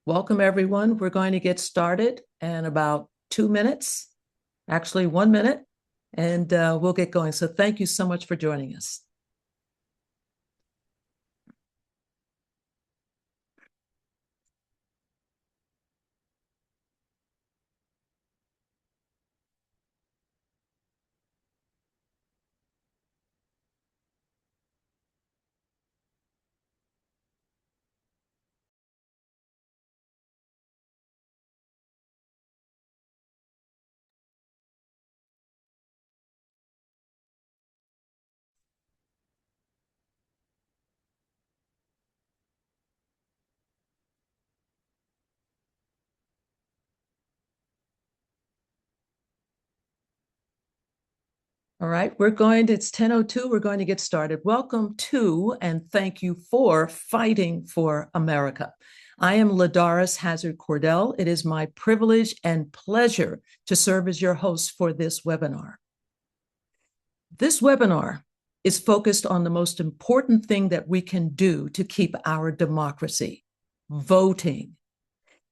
Welcome, everyone. We're going to get started in about 2 minutes, actually 1 minute, and we'll get going. So thank you so much for joining us. All right, it's 10:02. We're going to get started. Welcome to and thank you for Fighting for America. I am LaDoris Hazzard Cordell. It is my privilege and pleasure to serve as your host for this webinar. This webinar is focused on the most important thing that we can do to keep our democracy, voting.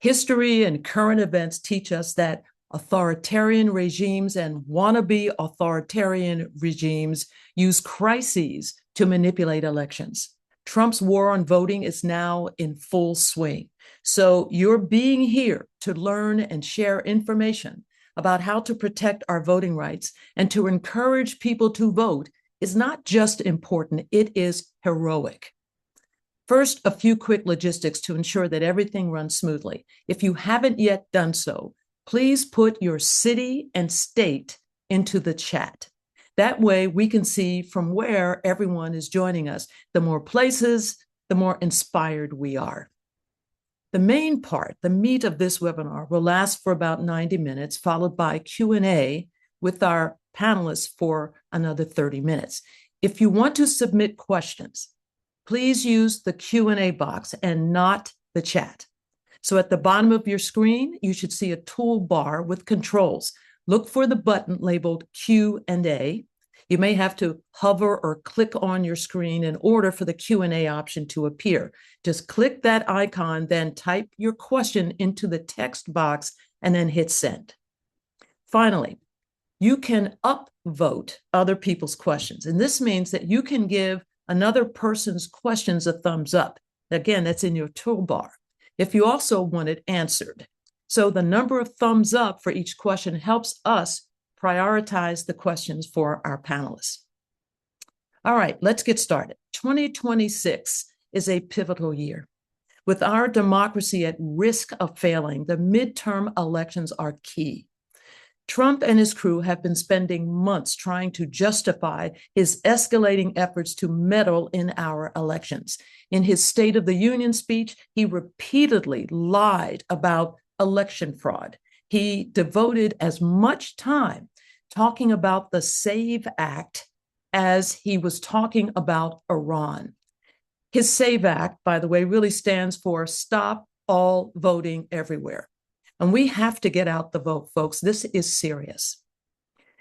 History and current events teach us that authoritarian regimes and wannabe authoritarian regimes use crises to manipulate elections. Trump's war on voting is now in full swing. So you're being here to learn and share information about how to protect our voting rights and to encourage people to vote is not just important, it is heroic. First, a few quick logistics to ensure that everything runs smoothly. If you haven't yet done so, please put your city and state into the chat. That way we can see from where everyone is joining us. The more places, the more inspired we are. The main part, the meat of this webinar, will last for about 90 minutes, followed by Q&A with our panelists for another 30 minutes. If you want to submit questions, please use the Q&A box and not the chat. So at the bottom of your screen, you should see a toolbar with controls. Look for the button labeled Q&A. You may have to hover or click on your screen in order for the Q&A option to appear. Just click that icon, then type your question into the text box and then hit send. Finally, you can upvote other people's questions. And this means that you can give another person's questions a thumbs up. Again, that's in your toolbar. If you also want it answered. So the number of thumbs up for each question helps us prioritize the questions for our panelists. All right, let's get started. 2026 is a pivotal year. With our democracy at risk of failing, the midterm elections are key. Trump and his crew have been spending months trying to justify his escalating efforts to meddle in our elections. In his State of the Union speech, he repeatedly lied about election fraud. He devoted as much time talking about the SAVE Act as he was talking about Iran. His SAVE Act, by the way, really stands for Stop All Voting Everywhere. And we have to get out the vote, folks. This is serious.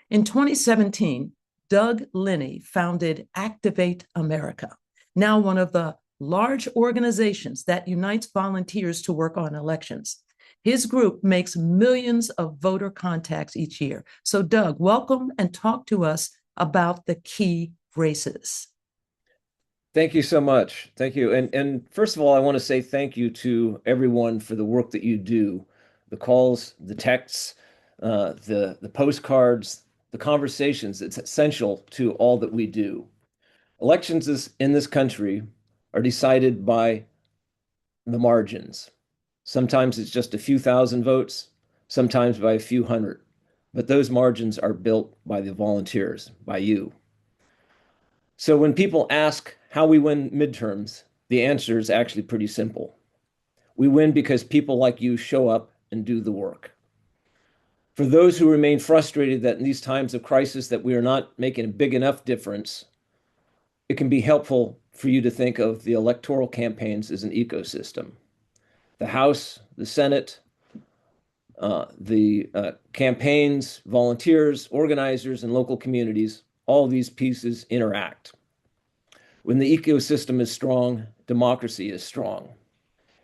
In 2017, Doug Linney founded Activate America, now one of the large organizations that unites volunteers to work on elections. His group makes millions of voter contacts each year. So, Doug, welcome and talk to us about the key races. Thank you so much. Thank you. And first of all, I want to say thank you to everyone for the work that you do. The calls, the texts, the postcards, the conversations. It's essential to all that we do. Elections in this country are decided by the margins. Sometimes it's just a few thousand votes, sometimes by a few hundred. But those margins are built by the volunteers, by you. So when people ask how we win midterms, the answer is actually pretty simple. We win because people like you show up and do the work. For those who remain frustrated that in these times of crisis that we are not making a big enough difference, it can be helpful for you to think of the electoral campaigns as an ecosystem. The House, the Senate, the campaigns, volunteers, organizers, and local communities, all these pieces interact. When the ecosystem is strong, democracy is strong.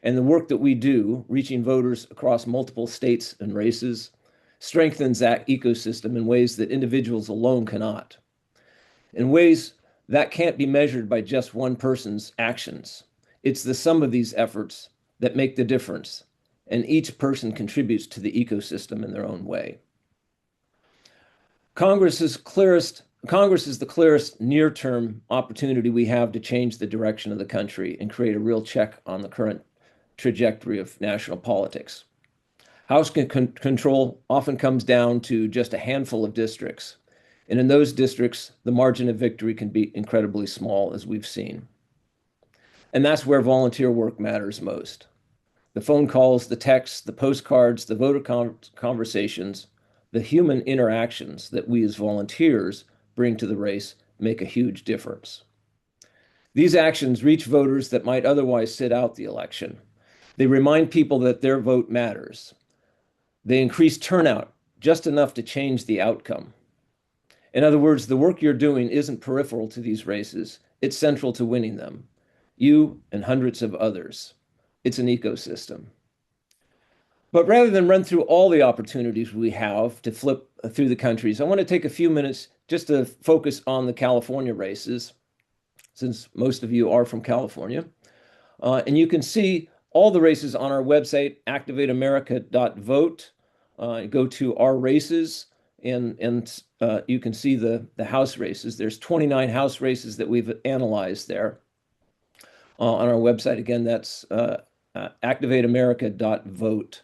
And the work that we do, reaching voters across multiple states and races, strengthens that ecosystem in ways that individuals alone cannot, in ways that can't be measured by just one person's actions. It's the sum of these efforts that make the difference, and each person contributes to the ecosystem in their own way. Congress is the clearest near-term opportunity we have to change the direction of the country and create a real check on the current trajectory of national politics. House control often comes down to just a handful of districts, and in those districts, the margin of victory can be incredibly small, as we've seen. And that's where volunteer work matters most. The phone calls, the texts, the postcards, the voter conversations, the human interactions that we as volunteers bring to the race make a huge difference. These actions reach voters that might otherwise sit out the election. They remind people that their vote matters. They increase turnout just enough to change the outcome. In other words, the work you're doing isn't peripheral to these races, it's central to winning them. You and hundreds of others. It's an ecosystem. But rather than run through all the opportunities we have to flip through the countries, I want to take a few minutes just to focus on the California races, since most of you are from California. And you can see all the races on our website, activateamerica.vote. Go to our races, and you can see the House races. There's 29 House races that we've analyzed there on our website. Again, that's activateamerica.vote.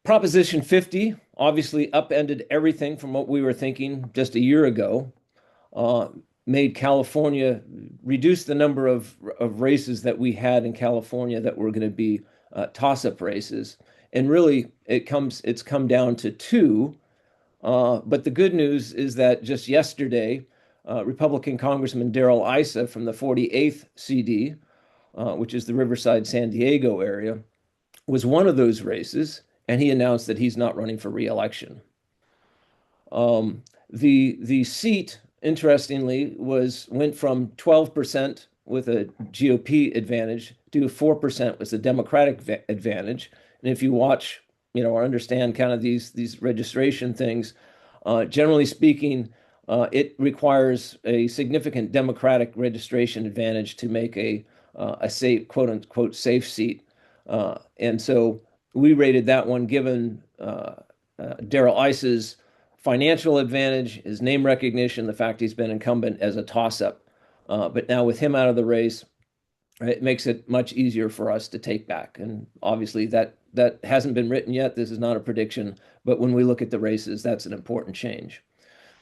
Proposition 50 obviously upended everything from what we were thinking just a year ago, made California reduce the number of races that we had in California that were going to be toss-up races. And really, it's come down to two. But the good news is that just yesterday, Republican Congressman Darrell Issa from the 48th CD, which is the Riverside, San Diego area, was one of those races, and he announced that he's not running for re-election. The seat, interestingly, went from 12% with a GOP advantage to 4% was a Democratic advantage. And if you watch, or understand kind of these registration things, generally speaking, it requires a significant Democratic registration advantage to make a safe, quote unquote, safe seat. And so we rated that one, given Darrell Issa's financial advantage, his name recognition, the fact he's been incumbent, as a toss-up. But now with him out of the race, it makes it much easier for us to take back. And obviously that hasn't been written yet. This is not a prediction. But when we look at the races, that's an important change.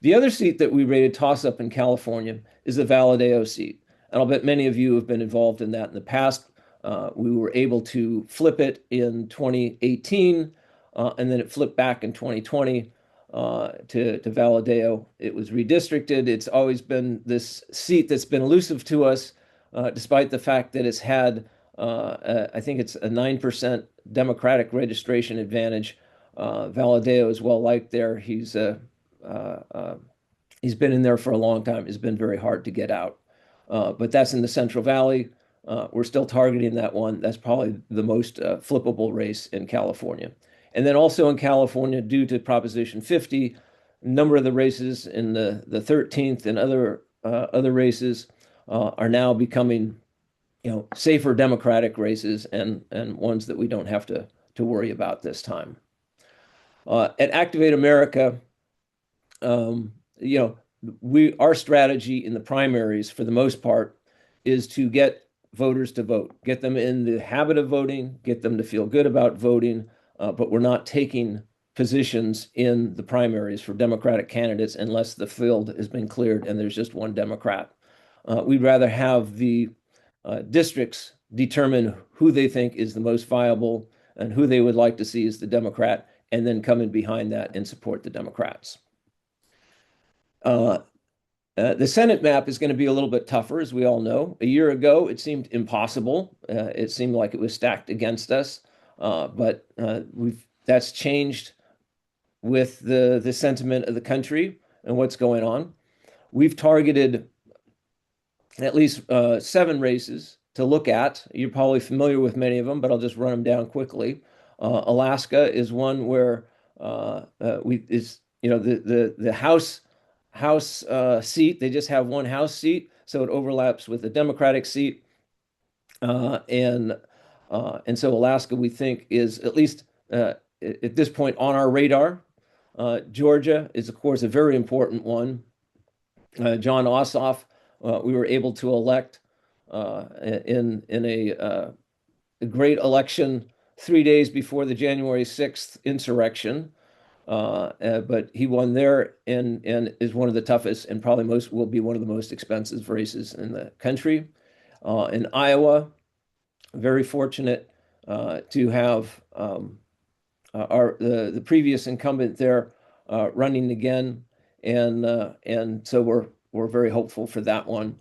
The other seat that we rated toss-up in California is the Valadeo seat. And I'll bet many of you have been involved in that in the past. We were able to flip it in 2018, and then it flipped back in 2020 to Valadeo. It was redistricted. It's always been this seat that's been elusive to us, despite the fact that it's had, I think it's a 9% Democratic registration advantage. Valadeo is well liked there. He's been in there for a long time. It's been very hard to get out. But that's in the Central Valley. We're still targeting that one. That's probably the most flippable race in California. And then also in California, due to Proposition 50, a number of the races in the 13th and other races are now becoming, safer Democratic races and ones that we don't have to worry about this time. At Activate America, our strategy in the primaries, for the most part, is to get voters to vote, get them in the habit of voting, get them to feel good about voting, but we're not taking positions in the primaries for Democratic candidates unless the field has been cleared and there's just one Democrat. We'd rather have the districts determine who they think is the most viable and who they would like to see as the Democrat, and then come in behind that and support the Democrats. The Senate map is going to be a little bit tougher, as we all know. A year ago, it seemed impossible. It seemed like it was stacked against us, but that's changed with the sentiment of the country and what's going on. We've targeted at least 7 races to look at. You're probably familiar with many of them, but I'll just run them down quickly. Alaska is one where the House seat. They just have one House seat, so it overlaps with the Democratic seat, and so Alaska, we think, is at least at this point on our radar. Georgia is, of course, a very important one. John Ossoff, we were able to elect in a great election 3 days before the January 6th insurrection. But he won there and is one of the toughest and probably will be one of the most expensive races in the country. In Iowa, very fortunate to have the previous incumbent there running again, and so we're very hopeful for that one.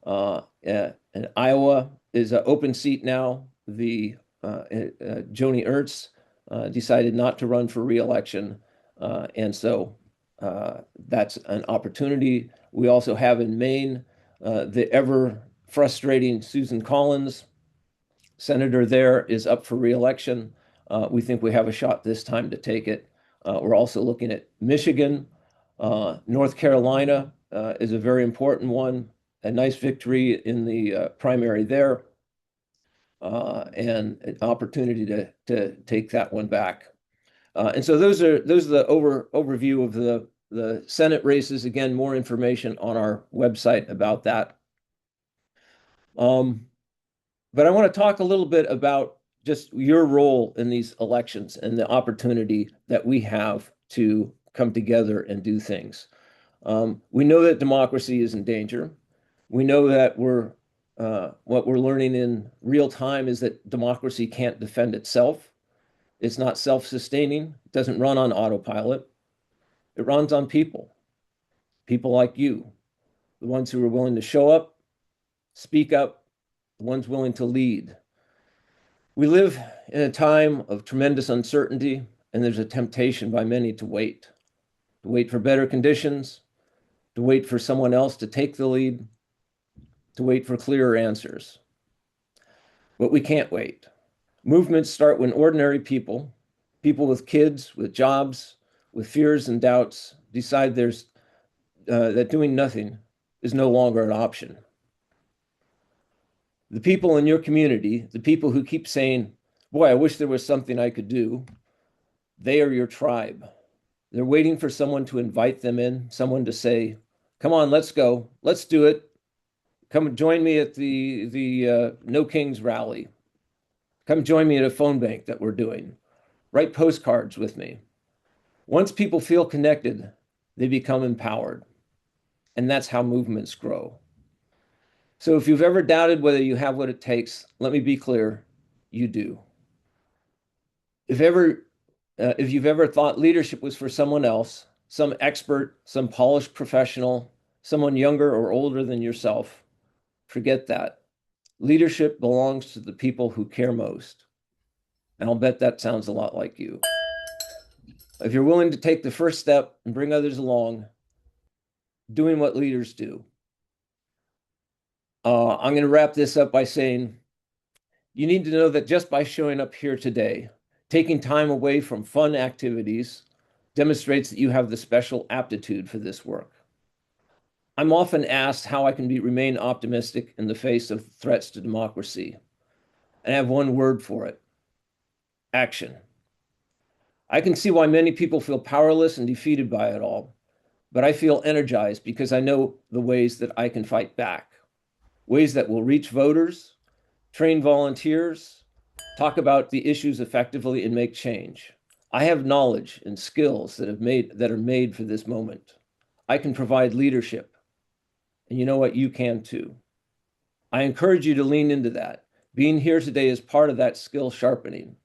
And Iowa is an open seat now. The Joni Ernst decided not to run for re-election, and so that's an opportunity. We also have in Maine the ever frustrating Susan Collins, senator there, is up for re-election. We think we have a shot this time to take it. We're also looking at Michigan. North Carolina is a very important one. A nice victory in the primary there, and an opportunity to take that one back. And so those are the overview of the Senate races. Again, more information on our website about that. But I want to talk a little bit about just your role in these elections and the opportunity that we have to come together and do things. We know that democracy is in danger. We know that what we're learning in real time is that democracy can't defend itself. It's not self-sustaining. It doesn't run on autopilot. It runs on people like you, the ones who are willing to show up, speak up, the ones willing to lead. We live in a time of tremendous uncertainty, and there's a temptation by many to wait for better conditions, to wait for someone else to take the lead, to wait for clearer answers. But we can't wait. Movements start when ordinary people with kids, with jobs, with fears and doubts, decide that doing nothing is no longer an option. The people in your community, the people who keep saying, boy, I wish there was something I could do, they are your tribe. They're waiting for someone to invite them in, someone to say, come on, let's go, let's do it. Come join me at the No Kings rally. Come join me at a phone bank that we're doing. Write postcards with me. Once people feel connected, they become empowered. And that's how movements grow. So if you've ever doubted whether you have what it takes, let me be clear, you do. If you've ever thought leadership was for someone else, some expert, some polished professional, someone younger or older than yourself, forget that. Leadership belongs to the people who care most. And I'll bet that sounds a lot like you. If you're willing to take the first step and bring others along, doing what leaders do. I'm going to wrap this up by saying, you need to know that just by showing up here today, taking time away from fun activities demonstrates that you have the special aptitude for this work. I'm often asked how I can remain optimistic in the face of threats to democracy. And I have one word for it: action. I can see why many people feel powerless and defeated by it all, but I feel energized because I know the ways that I can fight back, ways that will reach voters, train volunteers, talk about the issues effectively, and make change. I have knowledge and skills that are made for this moment. I can provide leadership. And you know what? You can too. I encourage you to lean into that. Being here today is part of that skill sharpening.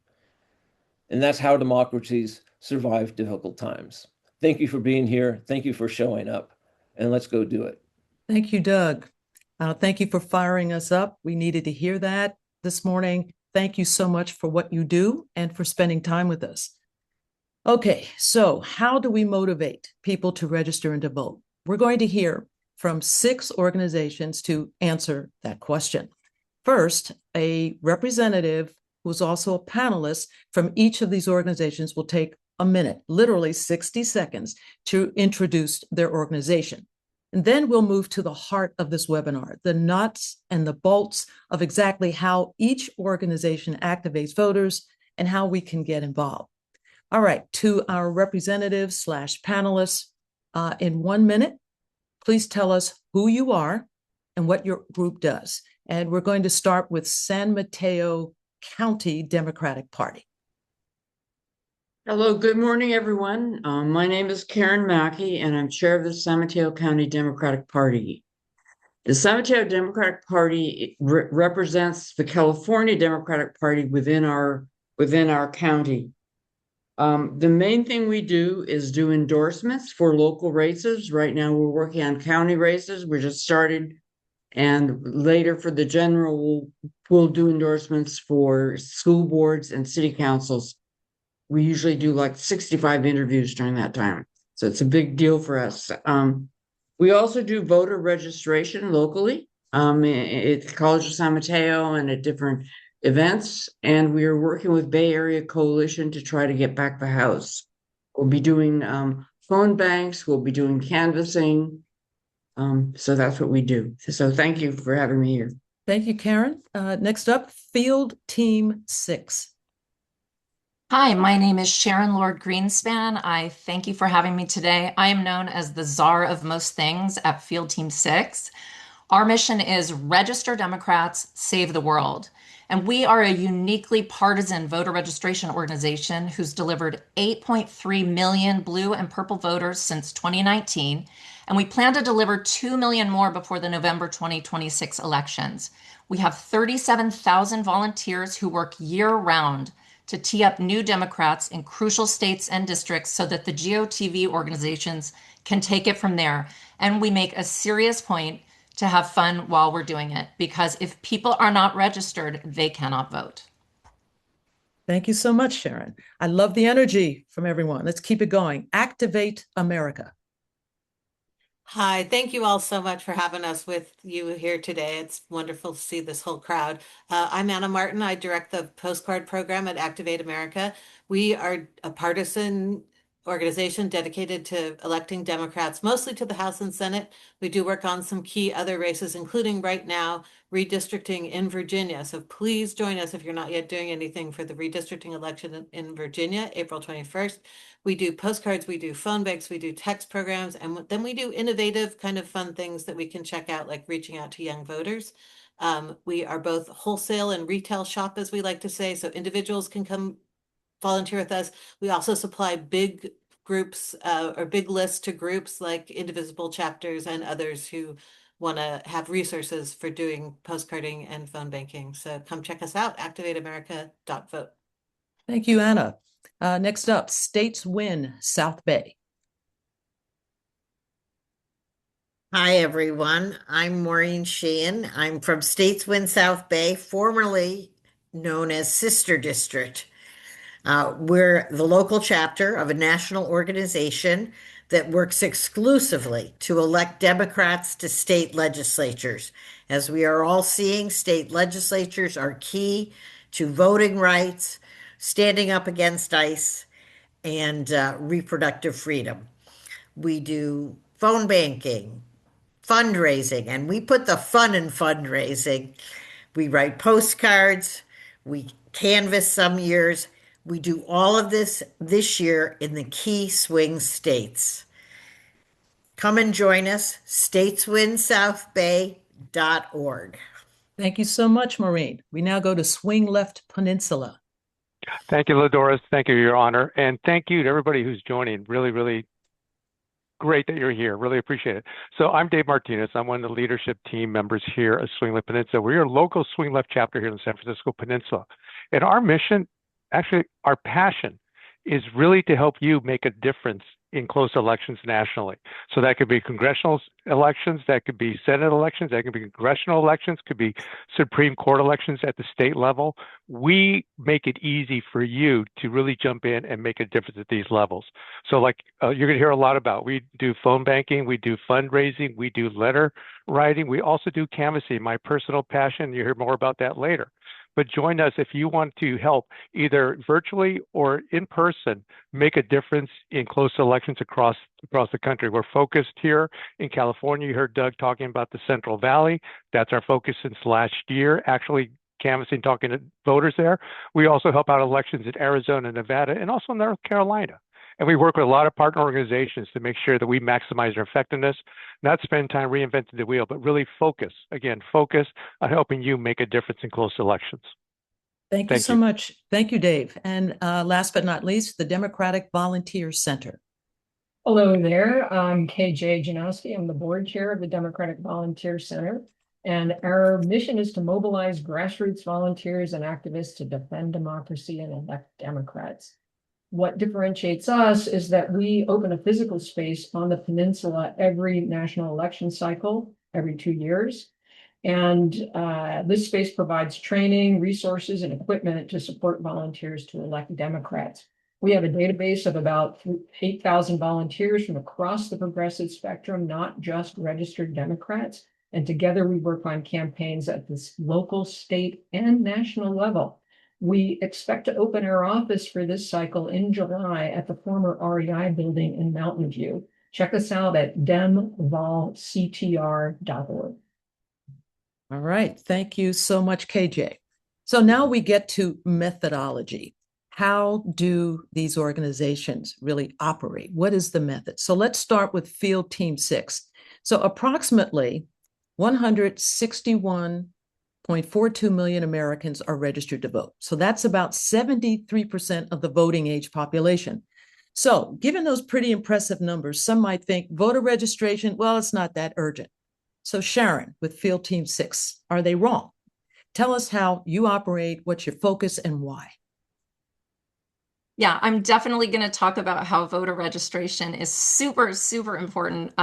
And that's how democracies survive difficult times. Thank you for being here. Thank you for showing up. And let's go do it. Thank you, Doug. Thank you for firing us up. We needed to hear that this morning. Thank you so much for what you do and for spending time with us. Okay, so how do we motivate people to register and to vote? We're going to hear from 6 organizations to answer that question. First, a representative who's also a panelist from each of these organizations will take a minute, literally 60 seconds, to introduce their organization. And then we'll move to the heart of this webinar, the nuts and the bolts of exactly how each organization activates voters and how we can get involved. All right, to our representatives slash panelists, in 1 minute, please tell us who you are and what your group does. And we're going to start with San Mateo County Democratic Party. Hello, good morning, everyone. My name is Karen Mackey, and I'm chair of the San Mateo County Democratic Party. The San Mateo Democratic Party represents the California Democratic Party within our county. The main thing we do is do endorsements for local races. Right now, we're working on county races. We just started, and later for the general, we'll do endorsements for school boards and city councils. We usually do like 65 interviews during that time. So it's a big deal for us. We also do voter registration locally at College of San Mateo and at different events. And we are working with Bay Area Coalition to try to get back the House. We'll be doing phone banks. We'll be doing canvassing. So that's what we do. So thank you for having me here. Thank you, Karen. Next up, Field Team 6. Hi, my name is Sharon Lord Greenspan. I thank you for having me today. I am known as the czar of most things at Field Team 6. Our mission is register Democrats, save the world. And we are a uniquely partisan voter registration organization who's delivered 8.3 million blue and purple voters since 2019. And we plan to deliver 2 million more before the November 2026 elections. We have 37,000 volunteers who work year-round to tee up new Democrats in crucial states and districts so that the GOTV organizations can take it from there. And we make a serious point to have fun while we're doing it, because if people are not registered, they cannot vote. Thank you so much, Sharon. I love the energy from everyone. Let's keep it going. Activate America. Hi, thank you all so much for having us with you here today. It's wonderful to see this whole crowd. I'm Anna Martin. I direct the postcard program at Activate America. We are a partisan organization dedicated to electing Democrats, mostly to the House and Senate. We do work on some key other races, including right now redistricting in Virginia. So please join us if you're not yet doing anything for the redistricting election in Virginia, April 21st. We do postcards, we do phone banks, we do text programs, and then we do innovative kind of fun things that we can check out, like reaching out to young voters. We are both wholesale and retail shop, as we like to say, so individuals can come volunteer with us. We also supply big groups or big lists to groups like Indivisible chapters and others who want to have resources for doing postcarding and phone banking. So come check us out, activateamerica.vote. Thank you, Anna. Next up, States Win South Bay. Hi, everyone. I'm Maureen Sheehan. I'm from States Win South Bay, formerly known as Sister District. We're the local chapter of a national organization that works exclusively to elect Democrats to state legislatures. As we are all seeing, state legislatures are key to voting rights, standing up against ICE, and reproductive freedom. We do phone banking, fundraising, and we put the fun in fundraising. We write postcards, we canvass some years. We do all of this year in the key swing states. Come and join us, stateswinsouthbay.org. Thank you so much, Maureen. We now go to Swing Left Peninsula. Thank you, LaDoris. Thank you, Your Honor. And thank you to everybody who's joining. Really, really great that you're here. Really appreciate it. So I'm Dave Martinez. I'm one of the leadership team members here at Swing Left Peninsula. We're a local Swing Left chapter here in the San Francisco Peninsula. And our mission, actually our passion, is really to help you make a difference in close elections nationally. So that could be congressional elections, that could be Senate elections, that could be congressional elections, could be Supreme Court elections at the state level. We make it easy for you to really jump in and make a difference at these levels. So like you're going to hear a lot about, we do phone banking, we do fundraising, we do letter writing, we also do canvassing, my personal passion. You hear more about that later. But join us if you want to help either virtually or in person make a difference in close elections across the country. We're focused here in California. You heard Doug talking about the Central Valley. That's our focus since last year, actually canvassing, talking to voters there. We also help out elections in Arizona, Nevada, and also North Carolina. And we work with a lot of partner organizations to make sure that we maximize their effectiveness, not spend time reinventing the wheel, but really focus on helping you make a difference in close elections. Thank you so much. Thank you, Dave. And last but not least, the Democratic Volunteer Center. Hello there. I'm KJ Janowski. I'm the board chair of the Democratic Volunteer Center. And our mission is to mobilize grassroots volunteers and activists to defend democracy and elect Democrats. What differentiates us is that we open a physical space on the peninsula every national election cycle, every 2 years. And this space provides training, resources, and equipment to support volunteers to elect Democrats. We have a database of about 8,000 volunteers from across the progressive spectrum, not just registered Democrats. And together we work on campaigns at this local, state, and national level. We expect to open our office for this cycle in July at the former REI building in Mountain View. Check us out at demvolctr.org. All right. Thank you so much, KJ. So now we get to methodology. How do these organizations really operate? What is the method? So let's start with Field Team 6. So approximately 161.42 million Americans are registered to vote. So that's about 73% of the voting age population. So given those pretty impressive numbers, some might think voter registration, well, it's not that urgent. So Sharon, with Field Team 6, are they wrong? Tell us how you operate, what's your focus, and why. Yeah, I'm definitely going to talk about how voter registration is super, super important.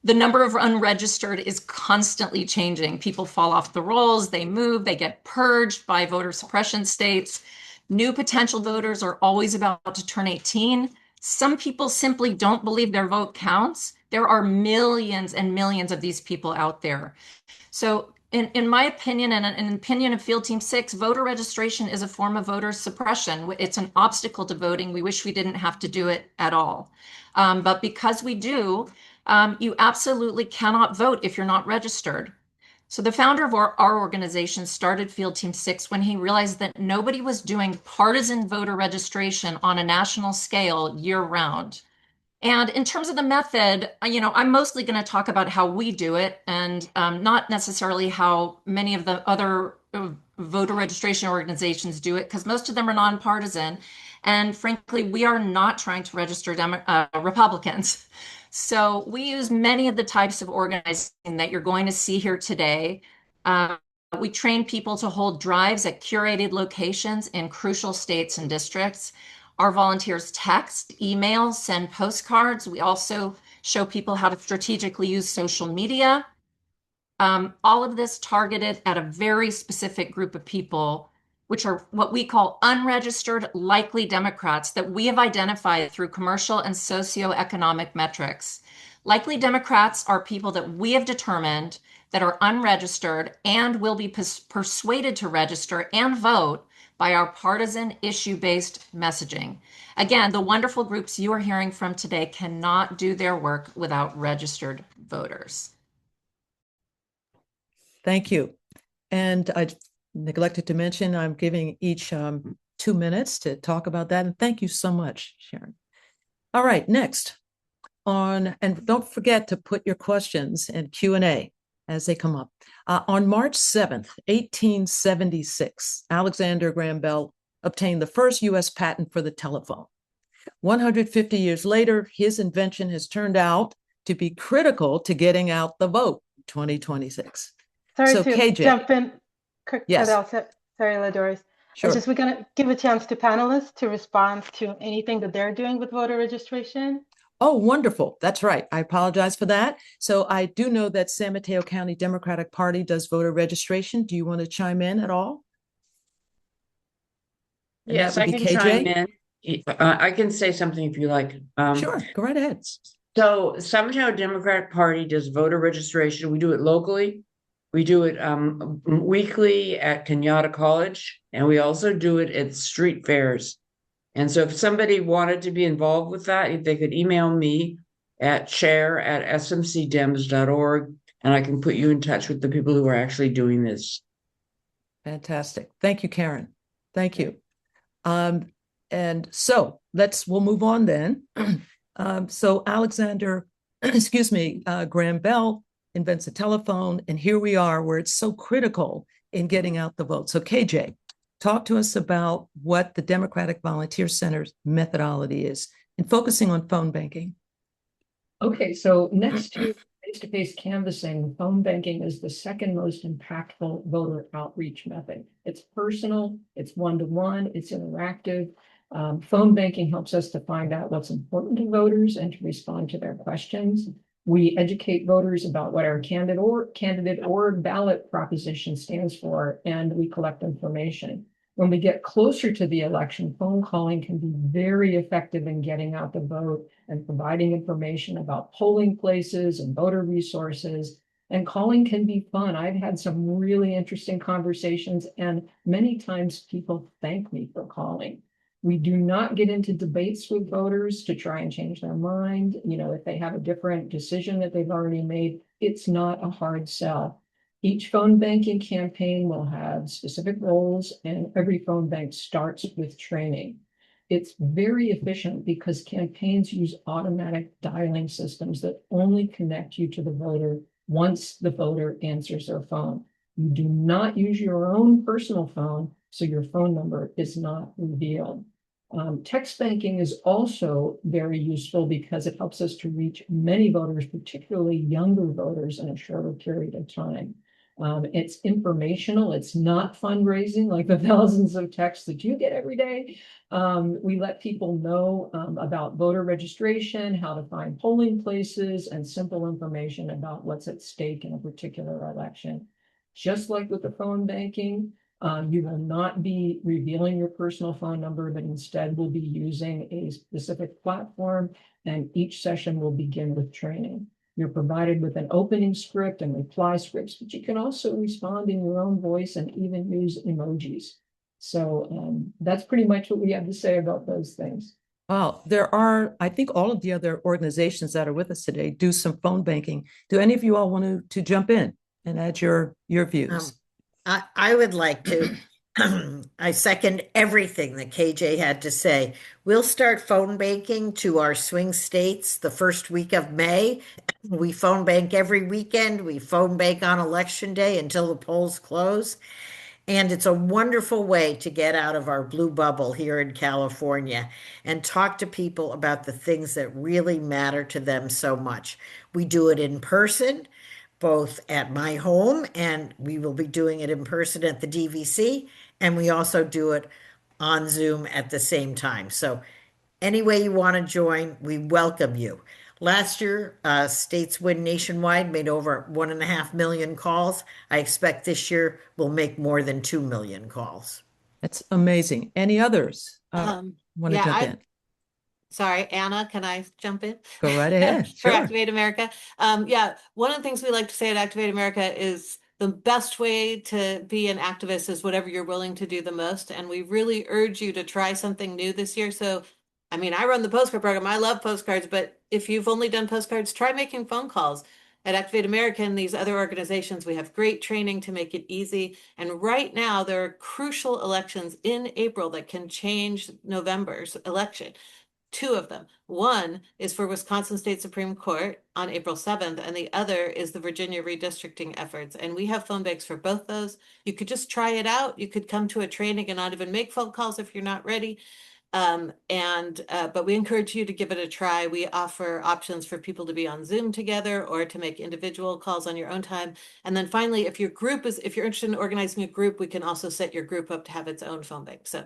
The number of unregistered is constantly changing. People fall off the rolls, they move, they get purged by voter suppression states. New potential voters are always about to turn 18. Some people simply don't believe their vote counts. There are millions and millions of these people out there. So in my opinion, and in opinion of Field Team 6, voter registration is a form of voter suppression. It's an obstacle to voting. We wish we didn't have to do it at all. But because we do, you absolutely cannot vote if you're not registered. So the founder of our organization started Field Team 6 when he realized that nobody was doing partisan voter registration on a national scale year-round. And in terms of the method, I'm mostly going to talk about how we do it and not necessarily how many of the other voter registration organizations do it, because most of them are nonpartisan. And frankly, we are not trying to register Republicans. So we use many of the types of organizing that you're going to see here today. We train people to hold drives at curated locations in crucial states and districts. Our volunteers text, email, send postcards. We also show people how to strategically use social media. All of this targeted at a very specific group of people, which are what we call unregistered likely Democrats that we have identified through commercial and socioeconomic metrics. Likely Democrats are people that we have determined that are unregistered and will be persuaded to register and vote by our partisan issue-based messaging. Again, the wonderful groups you are hearing from today cannot do their work without registered voters. Thank you. And I neglected to mention, I'm giving each 2 minutes to talk about that. And thank you so much, Sharon. All right, next and don't forget to put your questions in Q&A as they come up. On March 7th, 1876, Alexander Graham Bell obtained the first U.S. patent for the telephone. 150 years later, his invention has turned out to be critical to getting out the vote in 2026. Sorry So to KJ, jump in. Yes. Sorry, LaDoris. Sure. We're going to give a chance to panelists to respond to anything that they're doing with voter registration. Oh, wonderful. That's right. I apologize for that. So I do know that San Mateo County Democratic Party does voter registration. Do you want to chime in at all? And Yes, that would I be can chime KJ. in. I can say something if you like. Sure, go right ahead. So San Mateo Democratic Party does voter registration. We do it locally. We do it weekly at Kenyatta College, and we also do it at street fairs. And so if somebody wanted to be involved with that, if they could email me at chair@smcdems.org, and I can put you in touch with the people who are actually doing this. Fantastic. Thank you, Karen. Thank you. And so we'll move on then. So Alexander, excuse me, Graham Bell invents a telephone, and here we are where it's so critical in getting out the vote. So KJ, talk to us about what the Democratic Volunteer Center's methodology is in focusing on phone banking. Okay, so next to face-to-face canvassing, phone banking is the second most impactful voter outreach method. It's personal, it's one-to-one, it's interactive. Phone banking helps us to find out what's important to voters and to respond to their questions. We educate voters about what our candidate or ballot proposition stands for, and we collect information. When we get closer to the election, phone calling can be very effective in getting out the vote and providing information about polling places and voter resources. And calling can be fun. I've had some really interesting conversations, and many times people thank me for calling. We do not get into debates with voters to try and change their mind. You know, if they have a different decision that they've already made, it's not a hard sell. Each phone banking campaign will have specific roles, and every phone bank starts with training. It's very efficient because campaigns use automatic dialing systems that only connect you to the voter once the voter answers their phone. You do not use your own personal phone, so your phone number is not revealed. Text banking is also very useful because it helps us to reach many voters, particularly younger voters, in a shorter period of time. It's informational. It's not fundraising like the thousands of texts that you get every day. We let people know about voter registration, how to find polling places, and simple information about what's at stake in a particular election. Just like with the phone banking, you will not be revealing your personal phone number, but instead will be using a specific platform, and each session will begin with training. You're provided with an opening script and reply scripts, but you can also respond in your own voice and even use emojis. So that's pretty much what we have to say about those things. Wow, I think all of the other organizations that are with us today do some phone banking. Do any of you all want to jump in and add your views? I would like to. I second everything that KJ had to say. We'll start phone banking to our swing states the first week of May. We phone bank every weekend. We phone bank on election day until the polls close. And it's a wonderful way to get out of our blue bubble here in California and talk to people about the things that really matter to them so much. We do it in person, both at my home, and we will be doing it in person at the DVC, and we also do it on Zoom at the same time. So any way you want to join, we welcome you. Last year, States Win Nationwide made over 1.5 million calls. I expect this year we'll make more than 2 million calls. That's amazing. Any others want to jump in? Sorry, Anna, can I jump in? Go right ahead. For Sure. Activate America. Yeah, one of the things we like to say at Activate America is the best way to be an activist is whatever you're willing to do the most. And we really urge you to try something new this year. So, I mean, I run the postcard program. I love postcards, but if you've only done postcards, try making phone calls. At Activate America and these other organizations, we have great training to make it easy. And right now, there are crucial elections in April that can change November's election. 2 of them. One is for Wisconsin State Supreme Court on April 7th, and the other is the Virginia redistricting efforts. And we have phone banks for both those. You could just try it out. You could come to a training and not even make phone calls if you're not ready. But we encourage you to give it a try. We offer options for people to be on Zoom together or to make individual calls on your own time. And then finally, if you're interested in organizing a group, we can also set your group up to have its own phone bank. So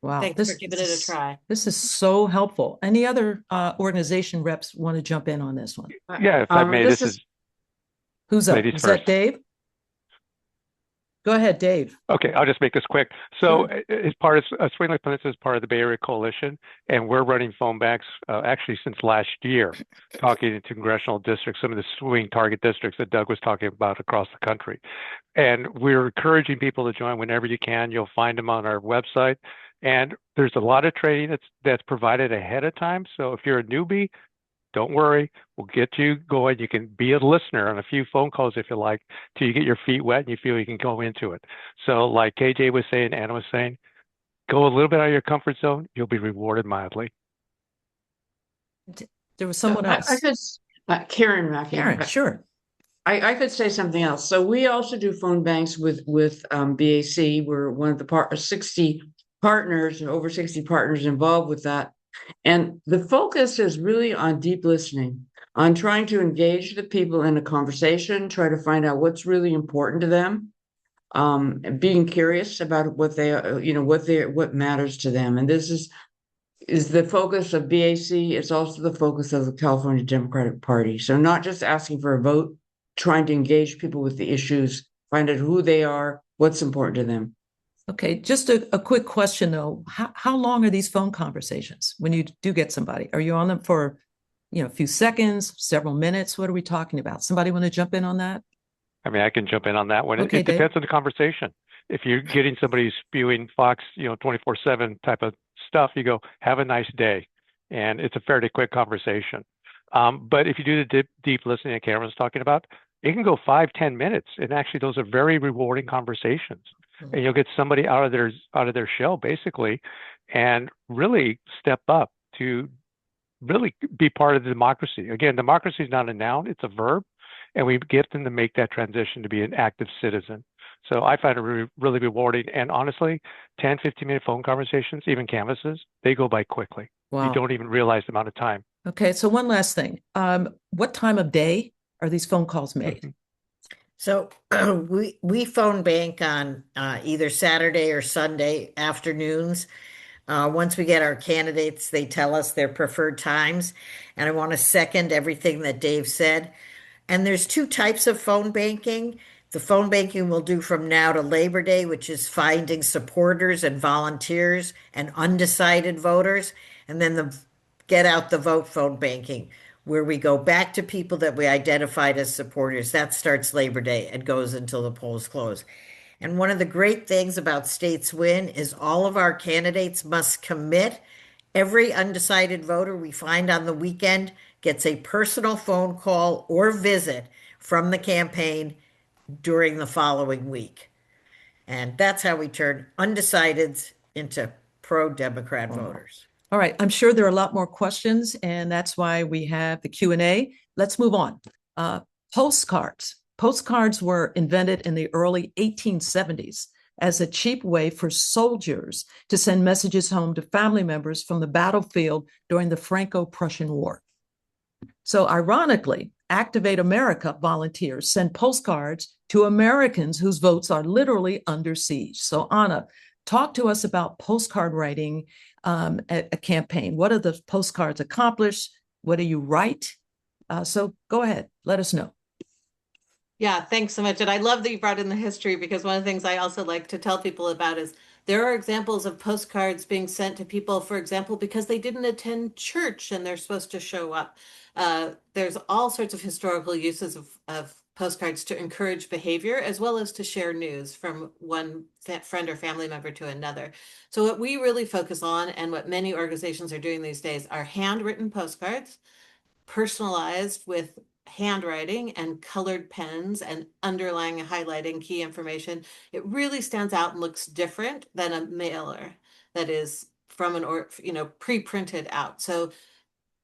Wow, Thanks for giving it a try. This is so helpful. Any other organization reps want to jump in on this one? Yeah, if I may, this is who's up? ladies Is first. that Dave? Go ahead, Dave. Okay, I'll just make this quick. So Sure. as part of Swing Lake Peninsula is part of the Bay Area Coalition, and we're running phone banks actually since last year, talking to congressional districts, some of the swing target districts that Doug was talking about across the country. And we're encouraging people to join whenever you can. You'll find them on our website. And there's a lot of training that's provided ahead of time. So if you're a newbie, don't worry, we'll get you going. You can be a listener on a few phone calls if you like, till you get your feet wet and you feel you can go into it. So like KJ was saying, Anna was saying, go a little bit out of your comfort zone. You'll be rewarded mildly. There was someone else. I could, Karen Mackey. Karen, sure. I could say something else. So we also do phone banks with BAC. We're one of the 60 partners, over 60 partners involved with that. And the focus is really on deep listening, on trying to engage the people in a conversation, try to find out what's really important to them, and being curious about what what matters to them. And this is the focus of BAC. It's also the focus of the California Democratic Party. So not just asking for a vote, trying to engage people with the issues, find out who they are, what's important to them. Okay, just a quick question though. How long are these phone conversations when you do get somebody? Are you on them for, a few seconds, several minutes? What are we talking about? Somebody want to jump in on that? I mean, I can jump in on that one. Okay, it depends on the conversation. If you're getting somebody who's spewing Fox, 24/7 type of stuff, you go, have a nice day. And it's a fairly quick conversation. But if you do the deep listening that Karen was talking about, it can go 5-10 minutes. And actually, those are very rewarding conversations. And you'll get somebody out of their shell, basically, and really step up to really be part of the democracy. Again, democracy is not a noun, it's a verb. And we get them to make that transition to be an active citizen. So I find it really rewarding. And honestly, 10, 15-minute phone conversations, even canvases, they go by quickly. Wow. You don't even realize the amount of time. Okay, so one last thing. What time of day are these phone calls made? Mm-hmm. So we phone bank on either Saturday or Sunday afternoons. Once we get our candidates, they tell us their preferred times. And I want to second everything that Dave said. And there's two types of phone banking. The phone banking we'll do from now to Labor Day, which is finding supporters and volunteers and undecided voters. And then the get out the vote phone banking, where we go back to people that we identified as supporters. That starts Labor Day and goes until the polls close. And one of the great things about States Win is all of our candidates must commit. Every undecided voter we find on the weekend gets a personal phone call or visit from the campaign during the following week. And that's how we turn undecideds into pro-Democrat voters. All right, I'm sure there are a lot more questions, and that's why we have the Q&A. Let's move on. Postcards. Postcards were invented in the early 1870s as a cheap way for soldiers to send messages home to family members from the battlefield during the Franco-Prussian War. So ironically, Activate America volunteers send postcards to Americans whose votes are literally under siege. So Anna, talk to us about postcard writing at a campaign. What do the postcards accomplish? What do you write? So go ahead, let us know. Yeah, thanks so much. And I love that you brought in the history, because one of the things I also like to tell people about is there are examples of postcards being sent to people, for example, because they didn't attend church and they're supposed to show up. There's all sorts of historical uses of postcards to encourage behavior, as well as to share news from one friend or family member to another. So what we really focus on, and what many organizations are doing these days, are handwritten postcards, personalized with handwriting and colored pens and underlying and highlighting key information. It really stands out and looks different than a mailer that is from pre-printed out. So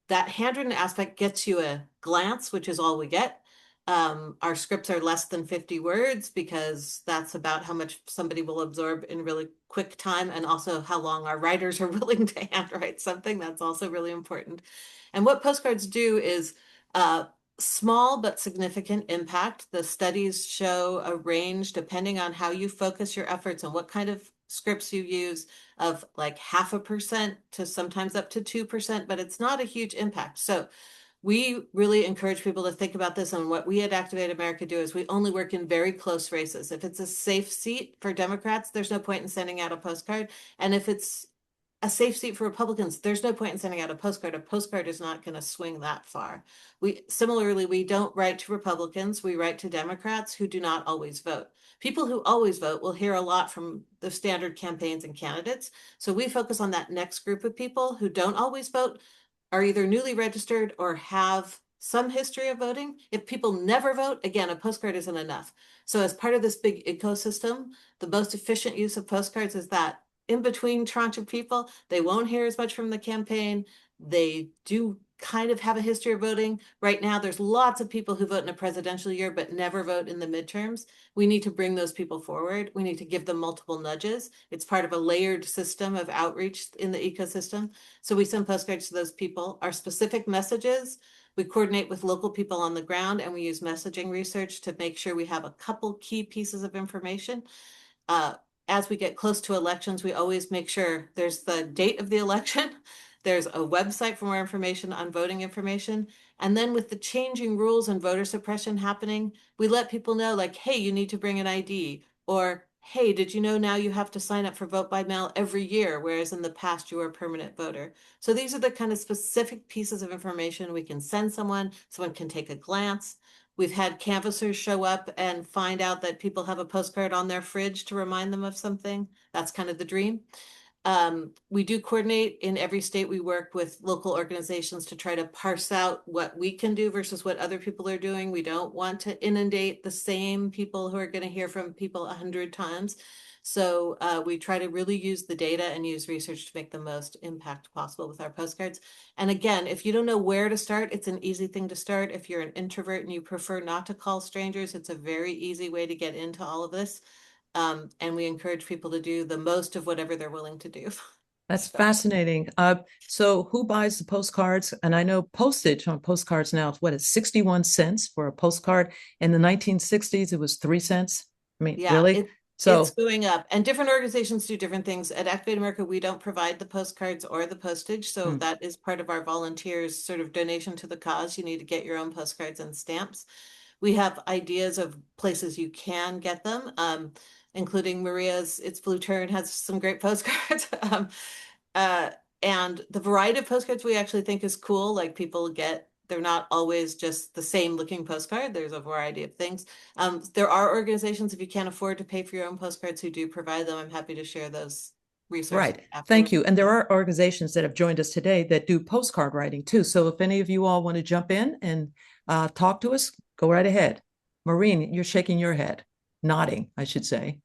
that handwritten aspect gets you a glance, which is all we get. Our scripts are less than 50 words, because that's about how much somebody will absorb in really quick time, and also how long our writers are willing to handwrite something. That's also really important. And what postcards do is small but significant impact. The studies show a range, depending on how you focus your efforts and what kind of scripts you use of like 0.5% to sometimes up to 2%, but it's not a huge impact. So we really encourage people to think about this. And what we at Activate America do is we only work in very close races. If it's a safe seat for Democrats, there's no point in sending out a postcard. And if it's a safe seat for Republicans, there's no point in sending out a postcard. A postcard is not going to swing that far. Similarly, we don't write to Republicans. We write to Democrats who do not always vote. People who always vote will hear a lot from the standard campaigns and candidates. So we focus on that next group of people who don't always vote, are either newly registered or have some history of voting. If people never vote, again, a postcard isn't enough. So as part of this big ecosystem, the most efficient use of postcards is that in between tranche of people, they won't hear as much from the campaign. They do kind of have a history of voting. Right now, there's lots of people who vote in a presidential year but never vote in the midterms. We need to bring those people forward. We need to give them multiple nudges. It's part of a layered system of outreach in the ecosystem. So we send postcards to those people. Our specific messages, we coordinate with local people on the ground, and we use messaging research to make sure we have a couple key pieces of information. As we get close to elections, we always make sure there's the date of the election. There's a website for more information on voting information. And then with the changing rules and voter suppression happening, we let people know like, hey, you need to bring an ID, or hey, did you know now you have to sign up for vote by mail every year, whereas in the past you were a permanent voter. So these are the kind of specific pieces of information we can send someone can take a glance. We've had canvassers show up and find out that people have a postcard on their fridge to remind them of something. That's kind of the dream. We do coordinate in every state. We work with local organizations to try to parse out what we can do versus what other people are doing. We don't want to inundate the same people who are going to hear from people 100 times. So we try to really use the data and use research to make the most impact possible with our postcards. And again, if you don't know where to start, it's an easy thing to start. If you're an introvert and you prefer not to call strangers, it's a very easy way to get into all of this. And we encourage people to do the most of whatever they're willing to do. That's fascinating. So who buys the postcards? And I know postage on postcards now, what is 61 cents for a postcard? In the 1960s, it was 3 cents. I mean, Yeah, really? it's going up, and different organizations do different things. At Activate America, we don't provide the postcards or the postage. So that is part of our volunteers sort of donation to the cause. You need to get your own postcards and stamps. We have ideas of places you can get them, including Maria's It's Blue Turn has some great postcards. And the variety of postcards we actually think is cool. Like people they're not always just the same looking postcard. There's a variety of things. There are organizations, if you can't afford to pay for your own postcards, who do provide them. I'm happy to share those resources. Right. Thank you. And there are organizations that have joined us today that do postcard writing too. So if any of you all want to jump in and talk to us, go right ahead. Maureen, you're shaking your head, nodding, I should say.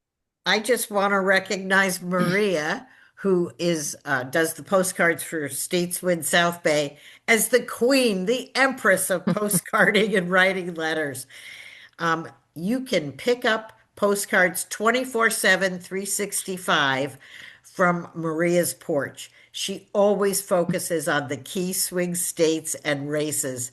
I just want to recognize Maria, who does the postcards for Stateswood South Bay, as the queen, the empress of postcarding and writing letters. You can pick up postcards 24/7, 365 from Maria's porch. She always focuses on the key swing states and races.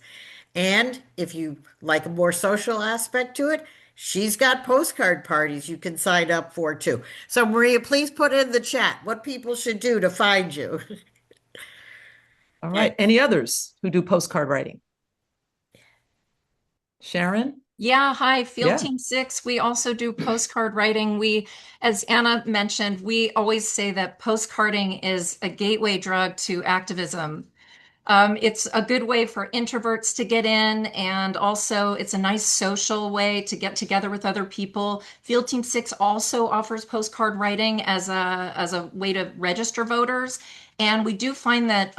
And if you like a more social aspect to it, she's got postcard parties you can sign up for too. So Maria, please put in the chat what people should do to find you. All right. Any others who do postcard writing? Sharon? Yeah, hi, Field Team 6. We also do postcard writing. As Anna mentioned, we always say that postcarding is a gateway drug to activism. It's a good way for introverts to get in, and also it's a nice social way to get together with other people. Field Team 6 also offers postcard writing as a way to register voters. And we do find that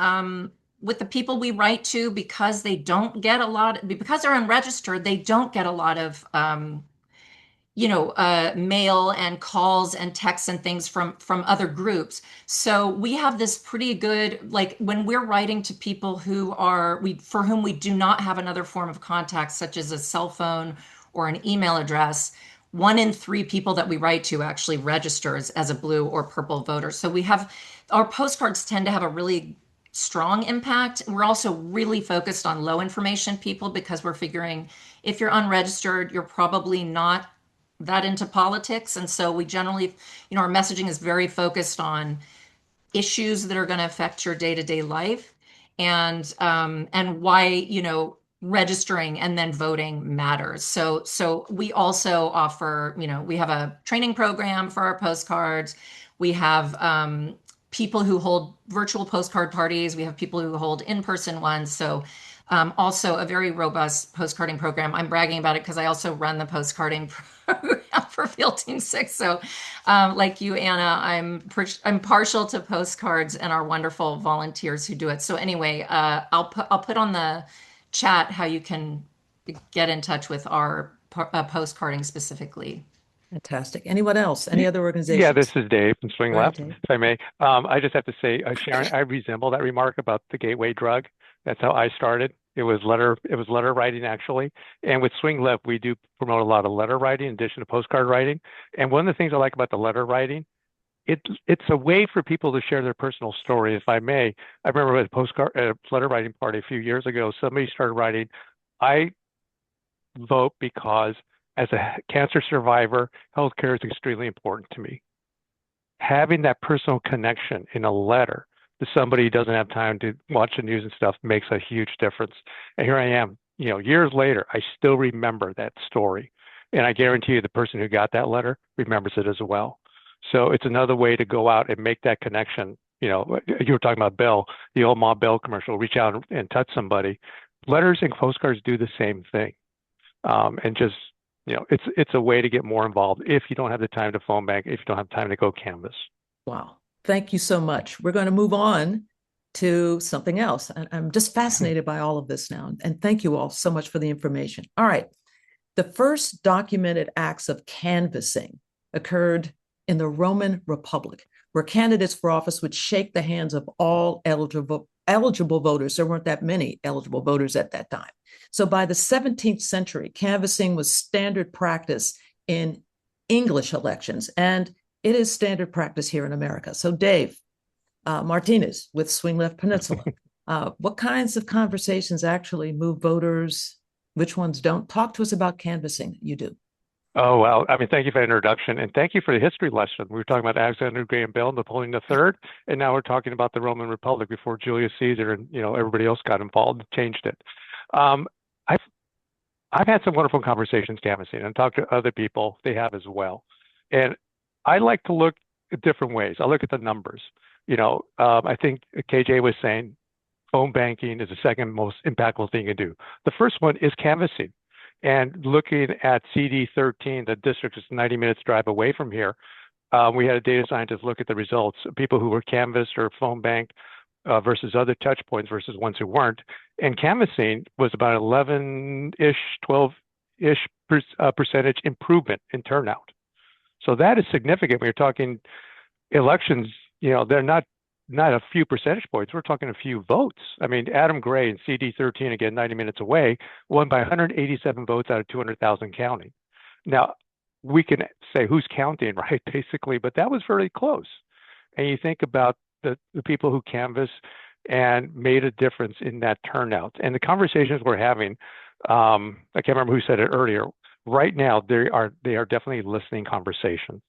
with the people we write to, because they're unregistered, they don't get a lot of mail and calls and texts and things from other groups. So we have this pretty good, like when we're writing to people for whom we do not have another form of contact, such as a cell phone or an email address, 1 in 3 people that we write to actually registers as a blue or purple voter. So our postcards tend to have a really strong impact. We're also really focused on low information people, because we're figuring if you're unregistered, you're probably not that into politics. And so we generally, our messaging is very focused on issues that are going to affect your day-to-day life, and why, registering and then voting matters. So we also offer, we have a training program for our postcards. We have people who hold virtual postcard parties. We have people who hold in-person ones. So also a very robust postcarding program. I'm bragging about it because I also run the postcarding program for Field Team 6. So like you, Anna, I'm partial to postcards and our wonderful volunteers who do it. So anyway, I'll put on the chat how you can get in touch with our postcarding specifically. Fantastic. Anyone else? Any other organizations? Yeah, this is Dave from Swing Go ahead, Left, Dave. if I may. I just have to say, Sharon, I resemble that remark about the gateway drug. That's how I started. It was letter writing, actually. And with Swing Left, we do promote a lot of letter writing in addition to postcard writing. And one of the things I like about the letter writing, it's a way for people to share their personal story, if I may. I remember at a letter writing party a few years ago, somebody started writing, I vote because as a cancer survivor, healthcare is extremely important to me. Having that personal connection in a letter to somebody who doesn't have time to watch the news and stuff makes a huge difference. And here I am, years later, I still remember that story. And I guarantee you the person who got that letter remembers it as well. So it's another way to go out and make that connection. You were talking about Bell, the old Ma Bell commercial, reach out and touch somebody. Letters and postcards do the same thing. And just, it's a way to get more involved if you don't have the time to phone bank, if you don't have time to go canvas. Wow. Thank you so much. We're going to move on to something else. And I'm just fascinated by all of this now. And thank you all so much for the information. All right. The first documented acts of canvassing occurred in the Roman Republic, where candidates for office would shake the hands of all eligible voters. There weren't that many eligible voters at that time. So by the 17th century, canvassing was standard practice in English elections, and it is standard practice here in America. So Dave Martinez with Swing Left Peninsula, what kinds of conversations actually move voters? Which ones don't? Talk to us about canvassing. You do. Oh, well, thank you for the introduction, and thank you for the history lesson. We were talking about Alexander Graham Bell, Napoleon III, and now we're talking about the Roman Republic before Julius Caesar and everybody else got involved and changed it. I've had some wonderful conversations canvassing and talked to other people. They have as well, and I like to look at different ways. I look at the numbers. I think KJ was saying phone banking is the second most impactful thing you can do. The first one is canvassing. And looking at CD13, the district is 90 minutes drive away from here, we had a data scientist look at the results, people who were canvassed or phone banked versus other touch points versus ones who weren't. And canvassing was about 11-ish, 12-ish percentage improvement in turnout. So that is significant. When you're talking elections, they're not a few percentage points. We're talking a few votes. Adam Gray in CD13, again, 90 minutes away, won by 187 votes out of 200,000 counting. Now, we can say who's counting, right, basically, but that was very close. And you think about the people who canvassed and made a difference in that turnout. And the conversations we're having, I can't remember who said it earlier, right now, they are definitely listening conversations.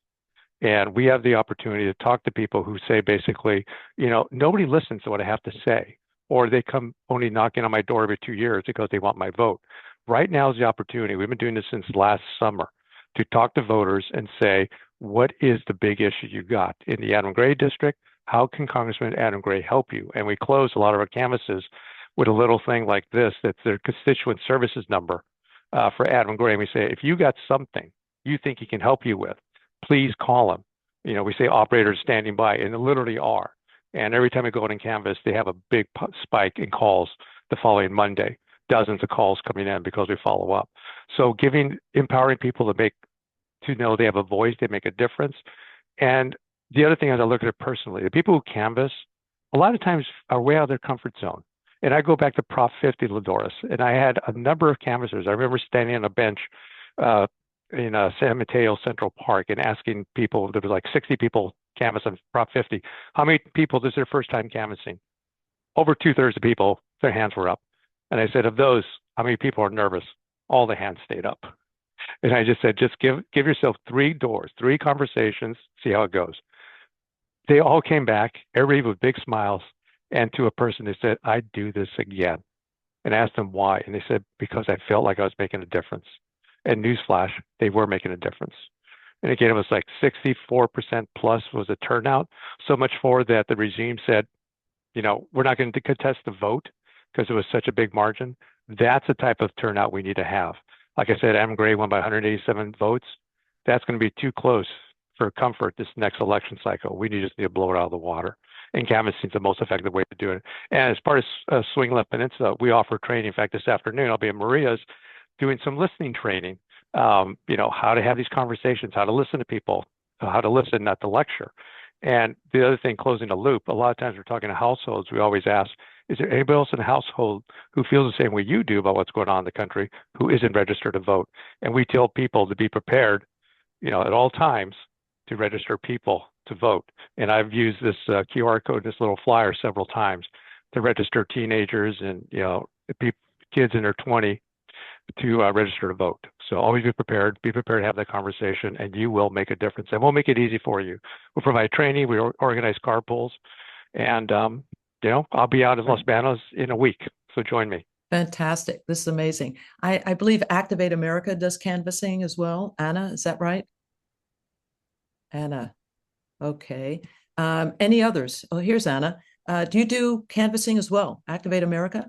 And we have the opportunity to talk to people who say basically, nobody listens to what I have to say, or they come only knocking on my door every 2 years because they want my vote. Right now is the opportunity. We've been doing this since last summer to talk to voters and say, what is the big issue you got in the Adam Gray district? How can Congressman Adam Gray help you? And we close a lot of our canvases with a little thing like this, that's their constituent services number for Adam Gray. And we say, if you got something you think he can help you with, please call him. We say operators standing by, and they literally are. And every time we go in and canvass, they have a big spike in calls the following Monday, dozens of calls coming in because we follow up. So empowering people to know they have a voice, they make a difference. And the other thing is I look at it personally, the people who canvass, a lot of times are way out of their comfort zone. And I go back to Prop 50, LaDoris, and I had a number of canvassers. I remember standing on a bench in San Mateo Central Park and asking people, there was like 60 people canvass on Prop 50. How many people, this is their first time canvassing? Over 2/3 of people, their hands were up. And I said, of those, how many people are nervous? All the hands stayed up. And I just said, just give yourself 3 doors, 3 conversations, see how it goes. They all came back, everybody with big smiles, and to a person who said, I'd do this again. And I asked them why. And they said, because I felt like I was making a difference. And newsflash, they were making a difference. And again, it was like 64% plus was a turnout. So much for that the regime said, you know, we're not going to contest the vote because it was such a big margin. That's the type of turnout we need to have. Like I said, Adam Gray won by 187 votes. That's going to be too close for comfort this next election cycle. We just need to blow it out of the water. And canvassing is the most effective way to do it. And as part of Swing Left Peninsula, we offer training. In fact, this afternoon, I'll be at Maria's doing some listening training. You know, how to have these conversations, how to listen to people, how to listen, not to lecture. And the other thing, closing the loop, a lot of times we're talking to households, we always ask, is there anybody else in the household who feels the same way you do about what's going on in the country, who isn't registered to vote? And we tell people to be prepared, you know, at all times to register people to vote. And I've used this QR code, this little flyer several times to register teenagers and, you know, kids in their 20s to register to vote. So always be prepared to have that conversation, and you will make a difference. And we'll make it easy for you. We'll provide training, we organize carpools, and you know, I'll be out in Los Banos in a week, so join me. Fantastic. This is amazing. I believe Activate America does canvassing as well. Anna, is that right? Anna. Okay. Any others? Oh, here's Anna. Do you do canvassing as well? Activate America?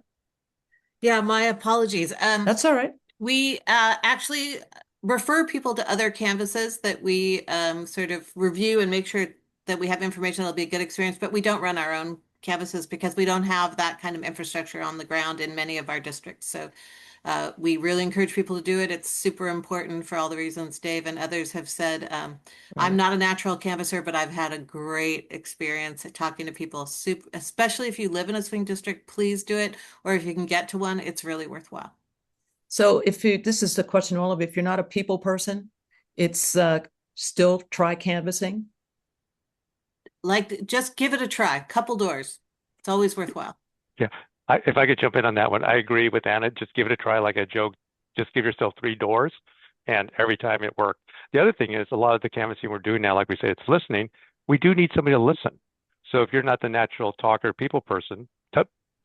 Yeah, my apologies. That's all right. We actually refer people to other canvases that we sort of review and make sure that we have information that'll be a good experience, but we don't run our own canvases because we don't have that kind of infrastructure on the ground in many of our districts. So we really encourage people to do it. It's super important for all the reasons Dave and others have said. I'm not a natural canvasser, but I've had a great experience at talking to people, especially if you live in a swing district, please do it. Or if you can get to one, it's really worthwhile. So this is the question to all of you, if you're not a people person, it's still try canvassing. Like, just give it a try, couple doors. It's always worthwhile. Yeah. If I could jump in on that one, I agree with Anna. Just give it a try, like a joke. Just give yourself 3 doors, and every time it worked. The other thing is, a lot of the canvassing we're doing now, like we say, it's listening. We do need somebody to listen. So if you're not the natural talker, people person,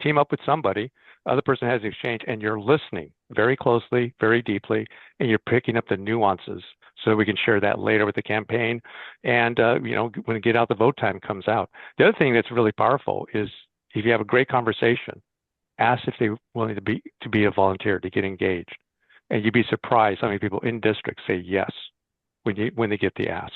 team up with somebody. Other person has the exchange, and you're listening very closely, very deeply, and you're picking up the nuances. So we can share that later with the campaign, and you know, when the get out the vote time comes out. The other thing that's really powerful is if you have a great conversation, ask if they're willing to be a volunteer, to get engaged, and you'd be surprised how many people in districts say yes when they get the ask.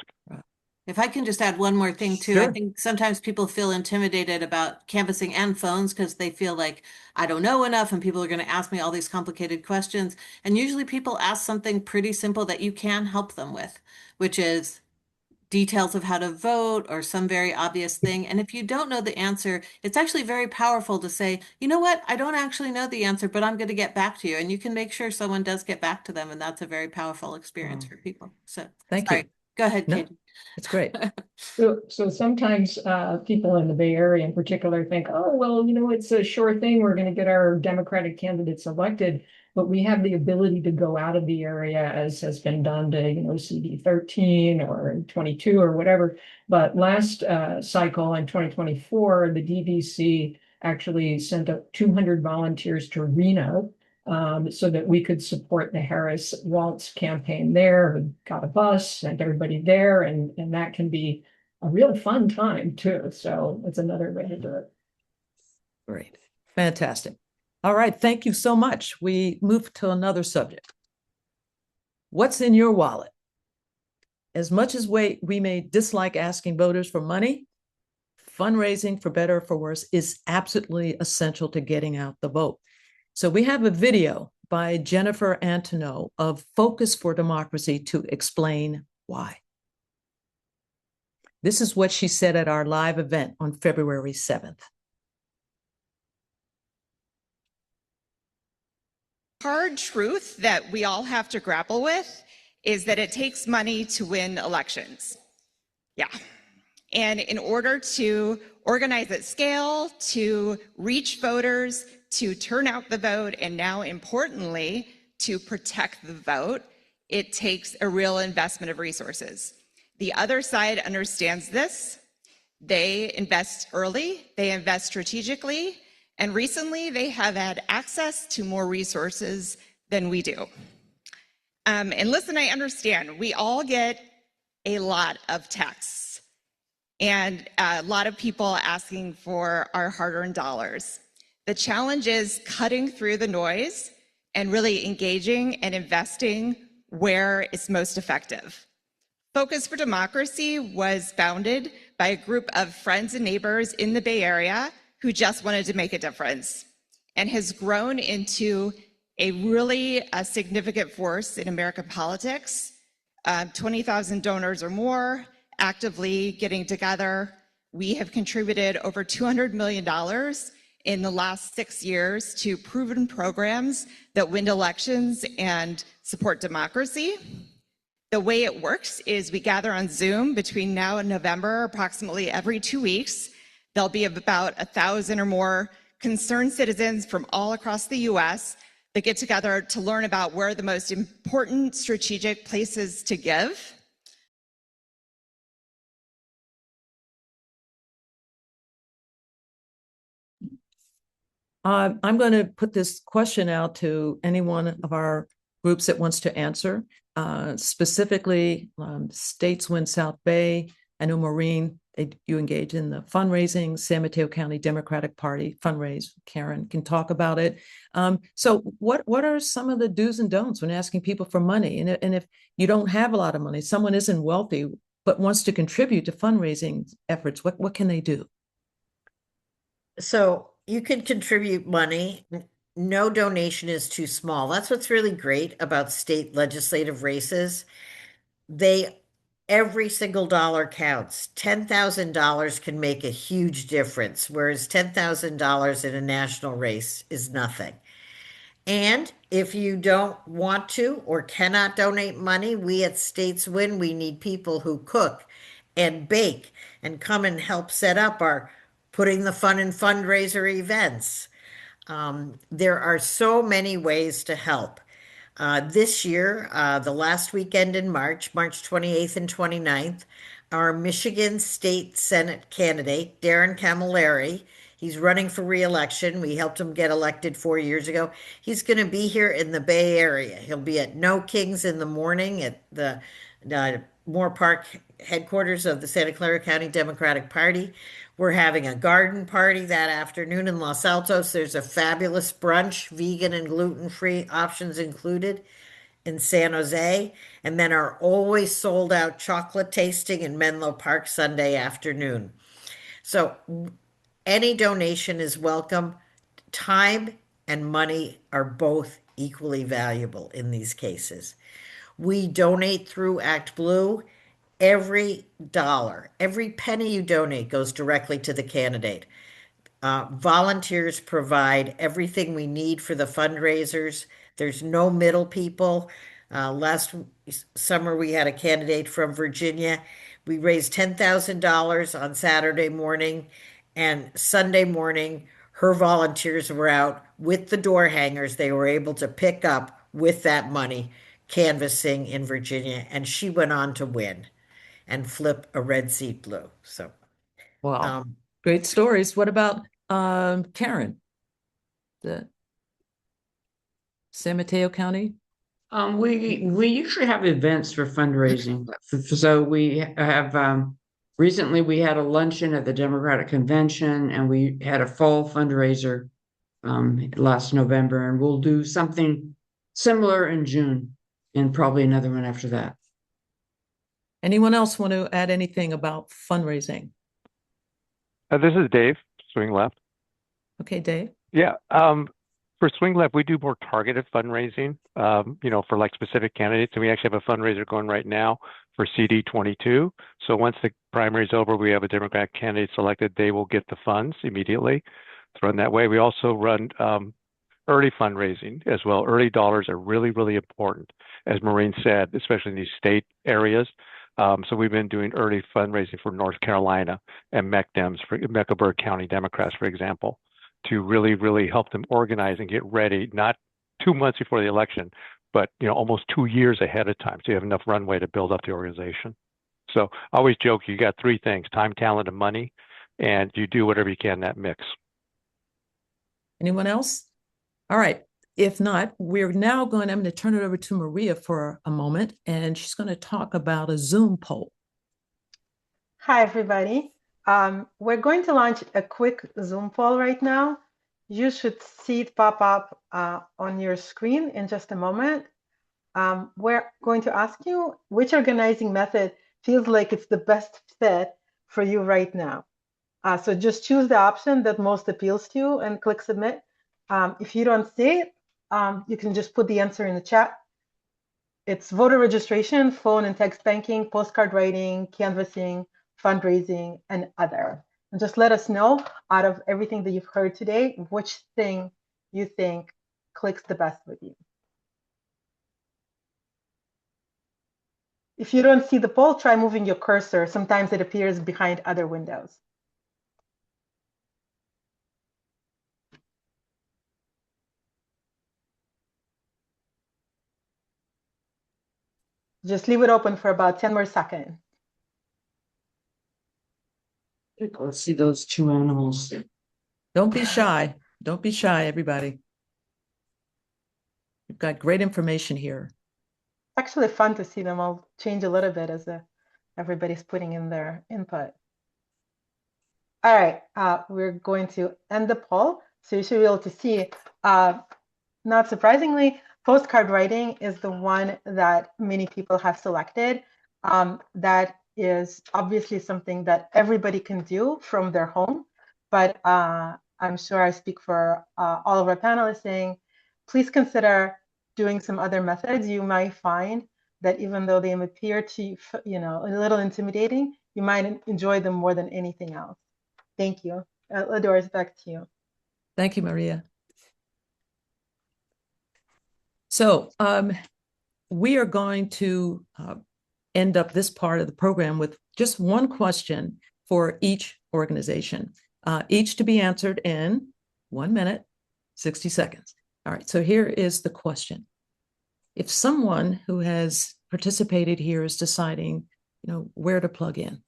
If I can just add one more thing too, Sure. I think sometimes people feel intimidated about canvassing and phones because they feel like I don't know enough and people are going to ask me all these complicated questions. And usually people ask something pretty simple that you can help them with, which is details of how to vote or some very obvious thing. And if you don't know the answer, it's actually very powerful to say, you know what, I don't actually know the answer, but I'm going to get back to you. And you can make sure someone does get back to them. And that's a very powerful experience for people. So Thank sorry. you. Go ahead, No, Kate. it's great. So sometimes people in the Bay Area in particular think, oh, well, you know, it's a sure thing. We're going to get our Democratic candidates elected, but we have the ability to go out of the area, as has been done to, you know, CD 13 or 22 or whatever. But last cycle in 2024, the DVC actually sent up 200 volunteers to Reno so that we could support the Harris Waltz campaign there. We got a bus, sent everybody there, and that can be a real fun time too. So it's another way to do it. Great. Fantastic. All right. Thank you so much. We move to another subject. What's in your wallet? As much as we may dislike asking voters for money, fundraising, for better or for worse, is absolutely essential to getting out the vote. So we have a video by Jennifer Antoneau of Focus for Democracy to explain why. This is what she said at our live event on February 7th. Hard truth that we all have to grapple with is that it takes money to win elections. Yeah. And in order to organize at scale, to reach voters, to turn out the vote, and now importantly, to protect the vote, it takes a real investment of resources. The other side understands this. They invest early, they invest strategically, and recently they have had access to more resources than we do. And listen, I understand, we all get a lot of texts and a lot of people asking for our hard-earned dollars. The challenge is cutting through the noise and really engaging and investing where it's most effective. Focus for Democracy was founded by a group of friends and neighbors in the Bay Area who just wanted to make a difference, and has grown into a really significant force in American politics. 20,000 donors or more actively getting together. We have contributed over $200 million in the last 6 years to proven programs that win elections and support democracy. The way it works is we gather on Zoom between now and November, approximately every 2 weeks. There'll be about 1,000 or more concerned citizens from all across the US that get together to learn about where the most important strategic places to give. I'm going to put this question out to any one of our groups that wants to answer. Specifically, States Win South Bay. I know Maureen, you engage in the fundraising. San Mateo County Democratic Party fundraise. Karen can talk about it. So what are some of the do's and don'ts when asking people for money? And if you don't have a lot of money, someone isn't wealthy but wants to contribute to fundraising efforts, what can they do? So you can contribute money. No donation is too small. That's what's really great about state legislative races. Every single dollar counts. $10,000 can make a huge difference, whereas $10,000 in a national race is nothing. And if you don't want to or cannot donate money, we at States Win, we need people who cook and bake and come and help set up our Putting the Fun in fundraiser events. There are so many ways to help. This year, the last weekend in March 28th and 29th, our Michigan State Senate candidate, Darren Camilleri, he's running for re-election. We helped him get elected 4 years ago. He's going to be here in the Bay Area. He'll be at No Kings in the morning at the Moore Park headquarters of the Santa Clara County Democratic Party. We're having a garden party that afternoon in Los Altos. There's a fabulous brunch, vegan and gluten-free options included, in San Jose. And then our always sold out chocolate tasting in Menlo Park Sunday afternoon. So any donation is welcome. Time and money are both equally valuable in these cases. We donate through Act Blue. Every dollar, every penny you donate goes directly to the candidate. Volunteers provide everything we need for the fundraisers. There's no middle people. Last summer, we had a candidate from Virginia. We raised $10,000 on Saturday morning, and Sunday morning, her volunteers were out with the door hangers. They were able to pick up with that money canvassing in Virginia, and she went on to win and flip a red seat blue. So, wow, great stories. What about Karen, the San Mateo County? We usually have events for fundraising. So we have recently we had a luncheon at the Democratic Convention, and we had a fall fundraiser last November, and we'll do something similar in June, and probably another one after that. Anyone else want to add anything about fundraising? This is Dave, Swing Left. Okay, Dave. Yeah, for Swing Left, we do more targeted fundraising, for like specific candidates. And we actually have a fundraiser going right now for CD 22. So once the primary is over, we have a Democratic candidate selected. They will get the funds immediately. It's run that way. We also run early fundraising as well. Early dollars are really, really important, as Maureen said, especially in these state areas. So we've been doing early fundraising for North Carolina and MEC-Dems, for Mecklenburg County Democrats, for example, to really, really help them organize and get ready, not 2 months before the election, but almost 2 years ahead of time. So you have enough runway to build up the organization. So I always joke, you got three things: time, talent, and money, and you do whatever you can in that mix. Anyone else? All right. If not, I'm going to turn it over to Maria for a moment, and she's going to talk about a Zoom poll. Hi, everybody. We're going to launch a quick Zoom poll right now. You should see it pop up on your screen in just a moment. We're going to ask you which organizing method feels like it's the best fit for you right now. So just choose the option that most appeals to you and click submit. If you don't see it, you can just put the answer in the chat. It's voter registration, phone and text banking, postcard writing, canvassing, fundraising, and other. And just let us know, out of everything that you've heard today, which thing you think clicks the best with you. If you don't see the poll, try moving your cursor. Sometimes it appears behind other windows. Just leave it open for about 10 more seconds. Let's see those two animals. Don't be shy. Don't be shy, everybody. We've got great information here. It's actually fun to see them all change a little bit as everybody's putting in their input. All right, we're going to end the poll. So you should be able to see, not surprisingly, postcard writing is the one that many people have selected. That is obviously something that everybody can do from their home, but I'm sure I speak for all of our panelists saying, please consider doing some other methods. You might find that even though they appear to a little intimidating, you might enjoy them more than anything else. Thank you. LaDoris, back to you. Thank you, Maria. So we are going to end up this part of the program with just one question for each organization, each to be answered in 1 minute, 60 seconds. All right, so here is the question. If someone who has participated here is deciding, where to plug in,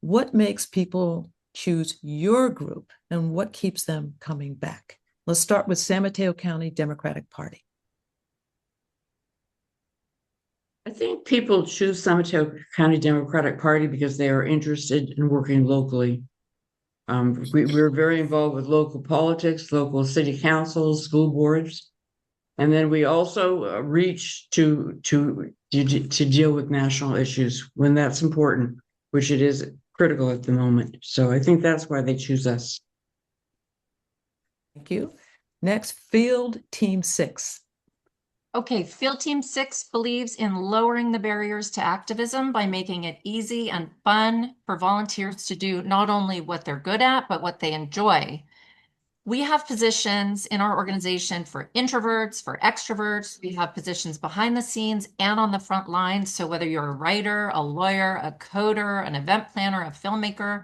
what makes people choose your group and what keeps them coming back? Let's start with San Mateo County Democratic Party. I think people choose San Mateo County Democratic Party because they are interested in working locally. We're very involved with local politics, local city councils, school boards, and then we also reach to deal with national issues when that's important, which it is critical at the moment. So I think that's why they choose us. Thank you. Next, Field Team 6. Okay, Field Team 6 believes in lowering the barriers to activism by making it easy and fun for volunteers to do not only what they're good at, but what they enjoy. We have positions in our organization for introverts, for extroverts. We have positions behind the scenes and on the front lines. So whether you're a writer, a lawyer, a coder, an event planner, a filmmaker,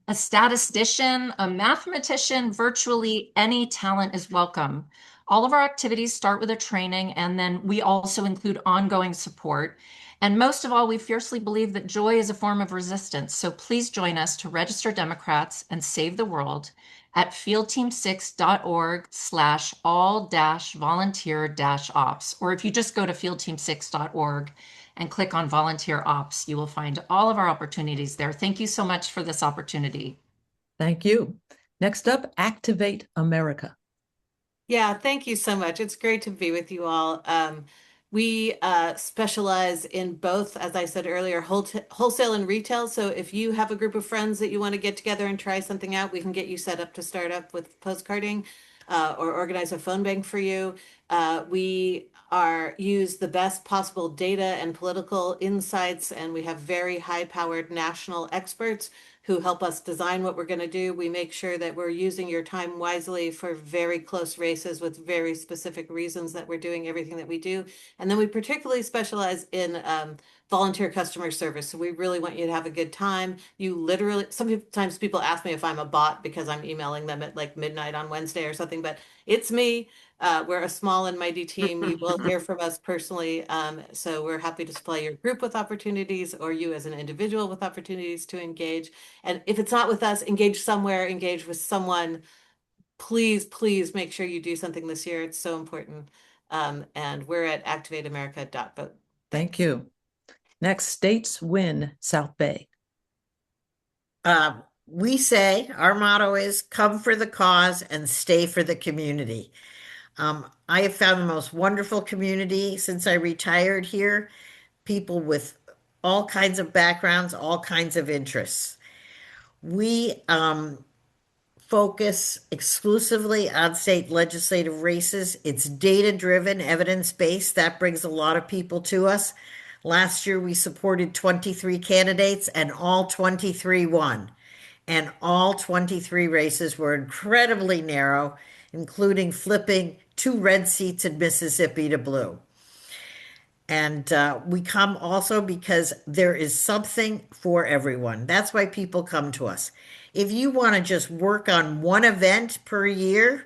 a statistician, a mathematician, virtually any talent is welcome. All of our activities start with a training, and then we also include ongoing support. And most of all, we fiercely believe that joy is a form of resistance. So please join us to register Democrats and save the world at fieldteam6.org/all-volunteer-ops. Or if you just go to fieldteam6.org and click on volunteer ops, you will find all of our opportunities there. Thank you so much for this opportunity. Thank you. Next up, Activate America. Yeah, thank you so much. It's great to be with you all. We specialize in both, as I said earlier, wholesale and retail. So if you have a group of friends that you want to get together and try something out, we can get you set up to start up with postcarding or organize a phone bank for you. We use the best possible data and political insights, and we have very high-powered national experts who help us design what we're going to do. We make sure that we're using your time wisely for very close races with very specific reasons that we're doing everything that we do. And then we particularly specialize in volunteer customer service. So we really want you to have a good time. Sometimes people ask me if I'm a bot because I'm emailing them at like midnight on Wednesday or something, but it's me. We're a small and mighty team. You will hear from us personally. So we're happy to supply your group with opportunities or you as an individual with opportunities to engage. And if it's not with us, engage somewhere, engage with someone. Please, please make sure you do something this year. It's so important. And we're at activateamerica.vote. Thank you. Next, States Win, South Bay. We say our motto is come for the cause and stay for the community. I have found the most wonderful community since I retired here, people with all kinds of backgrounds, all kinds of interests. We focus exclusively on state legislative races. It's data-driven, evidence-based. That brings a lot of people to us. Last year, we supported 23 candidates, and all 23 won. And all 23 races were incredibly narrow, including flipping 2 red seats in Mississippi to blue. And we come also because there is something for everyone. That's why people come to us. If you want to just work on one event per year,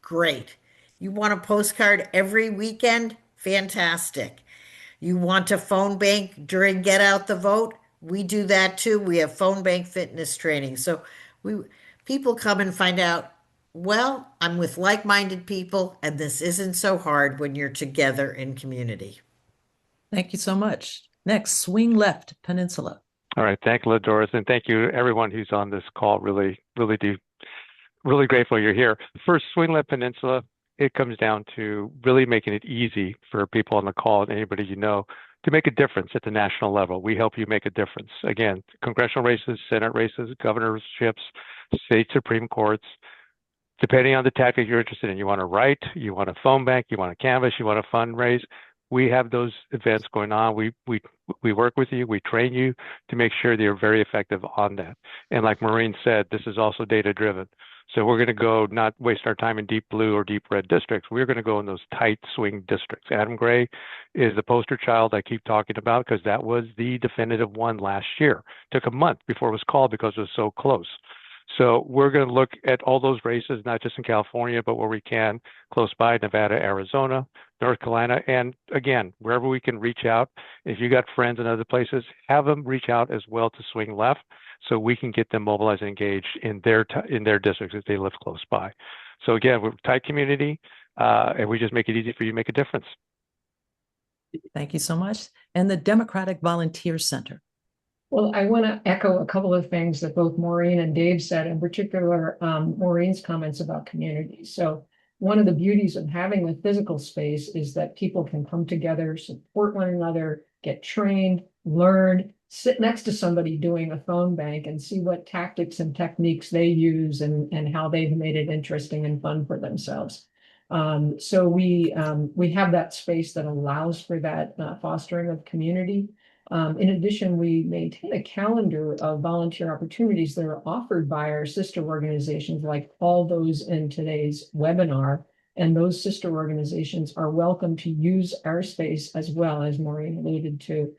great. You want a postcard every weekend? Fantastic. You want a phone bank during Get Out the Vote? We do that too. We have phone bank fitness training. So people come and find out, well, I'm with like-minded people, and this isn't so hard when you're together in community. Thank you so much. Next, Swing Left, Peninsula. All right. Thank you, LaDoris, and thank you everyone who's on this call. Really grateful you're here. First, Swing Left Peninsula, it comes down to really making it easy for people on the call and anybody you know to make a difference at the national level. We help you make a difference. Again, congressional races, Senate races, governorships, state Supreme Courts, depending on the tactic you're interested in. You want to write, you want a phone bank, you want a canvas, you want to fundraise. We have those events going on. We work with you. We train you to make sure that you're very effective on that. And like Maureen said, this is also data driven. So we're going to go not waste our time in deep blue or deep red districts. We're going to go in those tight swing districts. Adam Gray is the poster child I keep talking about because that was the definitive one last year. It took a month before it was called because it was so close. So we're going to look at all those races, not just in California, but where we can, close by, Nevada, Arizona, North Carolina, and again, wherever we can reach out. If you got friends in other places, have them reach out as well to Swing Left so we can get them mobilized and engaged in their districts if they live close by. So again, we're a tight community, and we just make it easy for you to make a difference. Thank you so much. And the Democratic Volunteer Center. Well, I want to echo a couple of things that both Maureen and Dave said, in particular, Maureen's comments about community. So one of the beauties of having a physical space is that people can come together, support one another, get trained, learn, sit next to somebody doing a phone bank and see what tactics and techniques they use and how they've made it interesting and fun for themselves. So we have that space that allows for that fostering of community. In addition, we maintain a calendar of volunteer opportunities that are offered by our sister organizations, like all those in today's webinar. And those sister organizations are welcome to use our space as well, as Maureen alluded to,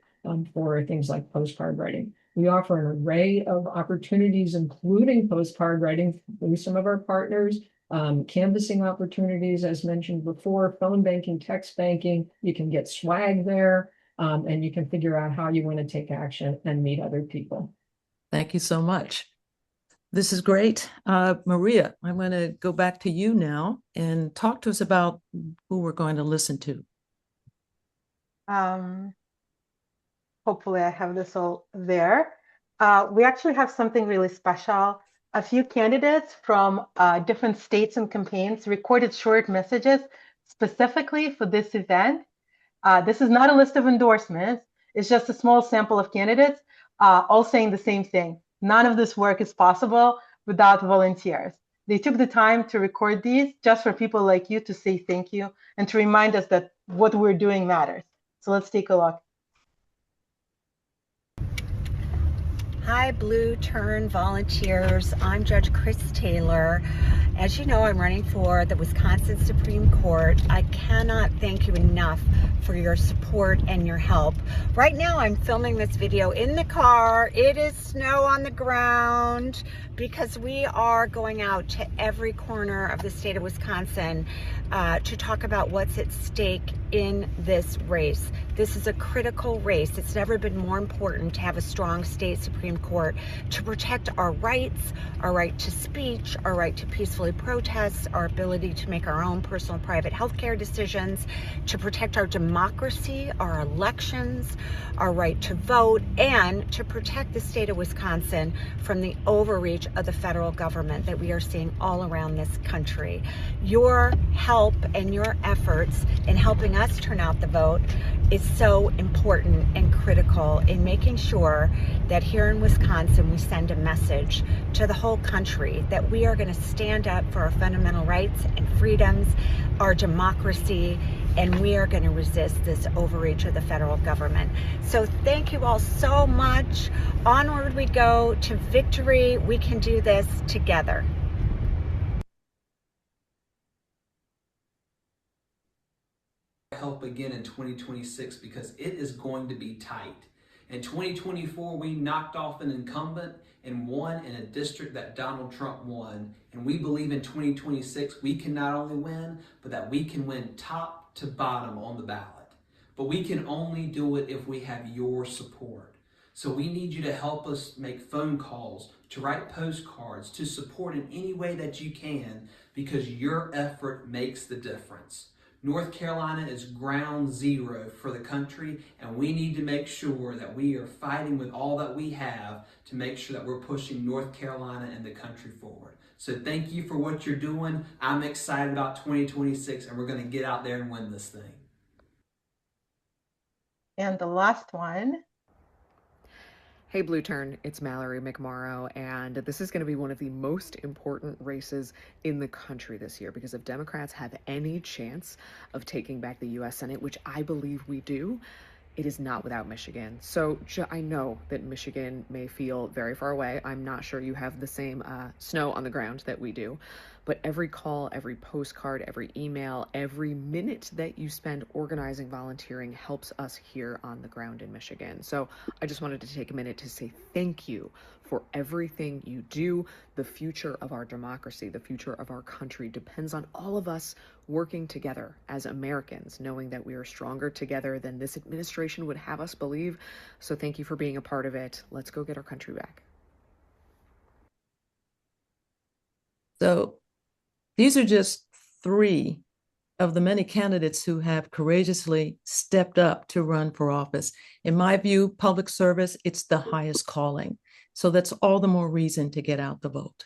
for things like postcard writing. We offer an array of opportunities, including postcard writing through some of our partners, canvassing opportunities, as mentioned before, phone banking, text banking. You can get swag there. And you can figure out how you want to take action and meet other people. Thank you so much. This is great. Maria, I'm going to go back to you now and talk to us about who we're going to listen to. Hopefully I have this all there. We actually have something really special. A few candidates from different states and campaigns recorded short messages specifically for this event. This is not a list of endorsements. It's just a small sample of candidates all saying the same thing. None of this work is possible without volunteers. They took the time to record these just for people like you to say thank you and to remind us that what we're doing matters. So let's take a look. Hi, Blue Turn volunteers. I'm Judge Chris Taylor. As you know, I'm running for the Wisconsin Supreme Court. I cannot thank you enough for your support and your help. Right now, I'm filming this video in the car. It is snow on the ground because we are going out to every corner of the state of Wisconsin to talk about what's at stake in this race. This is a critical race. It's never been more important to have a strong state Supreme Court to protect our rights, our right to speech, our right to peacefully protest, our ability to make our own personal and private healthcare decisions, to protect our democracy, our elections, our right to vote, and to protect the state of Wisconsin from the overreach of the federal government that we are seeing all around this country. Your help and your efforts in helping us turn out the vote is so important and critical in making sure that here in Wisconsin we send a message to the whole country that we are going to stand up for our fundamental rights and freedoms, our democracy, and we are going to resist this overreach of the federal government. So thank you all so much. Onward we go to victory. We can do this together. Help again in 2026 because it is going to be tight. In 2024, we knocked off an incumbent and won in a district that Donald Trump won. And we believe in 2026, we can not only win, but that we can win top to bottom on the ballot. But we can only do it if we have your support. So we need you to help us make phone calls, to write postcards, to support in any way that you can, because your effort makes the difference. North Carolina is ground zero for the country, and we need to make sure that we are fighting with all that we have to make sure that we're pushing North Carolina and the country forward. So thank you for what you're doing. I'm excited about 2026, and we're going to get out there and win this thing. And the last one. Hey Blue Turn, it's Mallory McMorrow, and this is going to be one of the most important races in the country this year, because if Democrats have any chance of taking back the U.S. Senate, which I believe we do, it is not without Michigan. So I know that Michigan may feel very far away. I'm not sure you have the same snow on the ground that we do. But every call, every postcard, every email, every minute that you spend organizing, volunteering helps us here on the ground in Michigan. So I just wanted to take a minute to say thank you for everything you do. The future of our democracy, the future of our country depends on all of us working together as Americans, knowing that we are stronger together than this administration would have us believe. So thank you for being a part of it. Let's go get our country back. So these are just three of the many candidates who have courageously stepped up to run for office. In my view, public service, it's the highest calling. So that's all the more reason to get out the vote.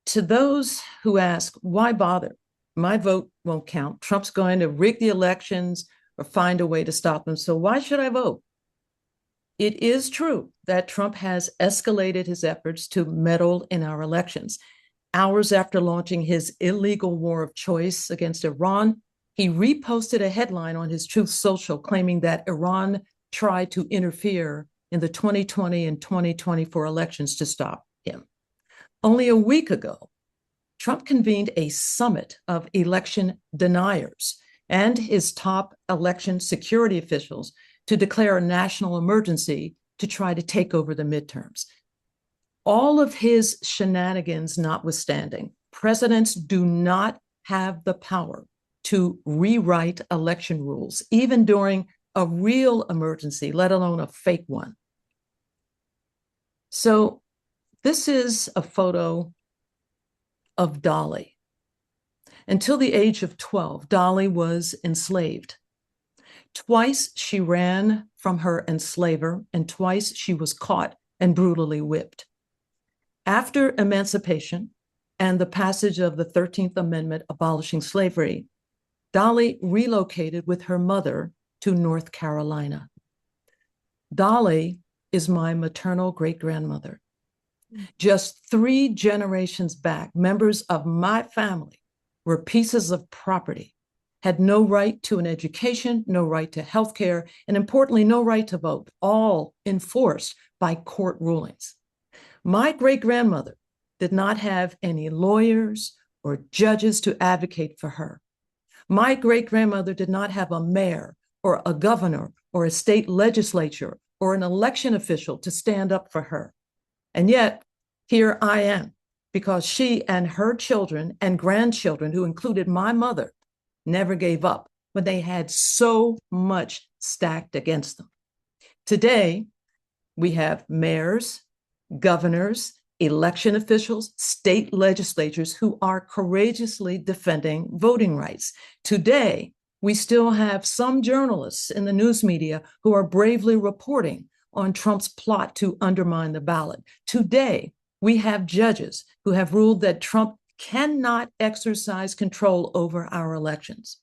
To those who ask, why bother? My vote won't count. Trump's going to rig the elections or find a way to stop them. So why should I vote? It is true that Trump has escalated his efforts to meddle in our elections. Hours after launching his illegal war of choice against Iran, he reposted a headline on his Truth Social claiming that Iran tried to interfere in the 2020 and 2024 elections to stop him. Only a week ago, Trump convened a summit of election deniers and his top election security officials to declare a national emergency to try to take over the midterms. All of his shenanigans notwithstanding, presidents do not have the power to rewrite election rules, even during a real emergency, let alone a fake one. So this is a photo of Dolly. Until the age of 12, Dolly was enslaved. Twice she ran from her enslaver, and twice she was caught and brutally whipped. After emancipation and the passage of the 13th Amendment abolishing slavery, Dolly relocated with her mother to North Carolina. Dolly is my maternal great-grandmother. Just 3 generations back, members of my family were pieces of property had no right to an education, no right to health care, and importantly, no right to vote, all enforced by court rulings. My great-grandmother did not have any lawyers or judges to advocate for her. My great-grandmother did not have a mayor or a governor or a state legislature or an election official to stand up for her. And yet, here I am, because she and her children and grandchildren, who included my mother, never gave up when they had so much stacked against them. Today, we have mayors, governors, election officials, state legislatures who are courageously defending voting rights. Today, we still have some journalists in the news media who are bravely reporting on Trump's plot to undermine the ballot. Today, we have judges who have ruled that Trump cannot exercise control over our elections.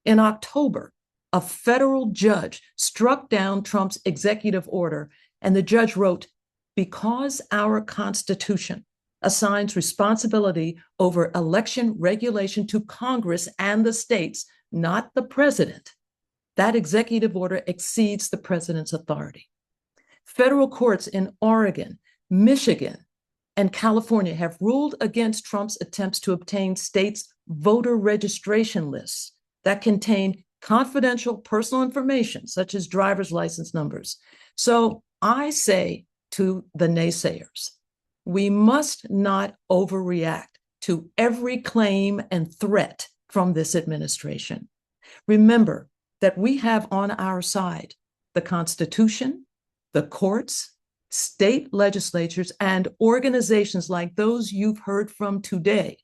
In October, a federal judge struck down Trump's executive order, and the judge wrote, "Because our Constitution assigns responsibility over election regulation to Congress and the states, not the president, that executive order exceeds the president's authority." Federal courts in Oregon, Michigan, and California have ruled against Trump's attempts to obtain states' voter registration lists that contain confidential personal information, such as driver's license numbers. So I say to the naysayers, we must not overreact to every claim and threat from this administration. Remember that we have on our side the Constitution, the courts, state legislatures, and organizations like those you've heard from today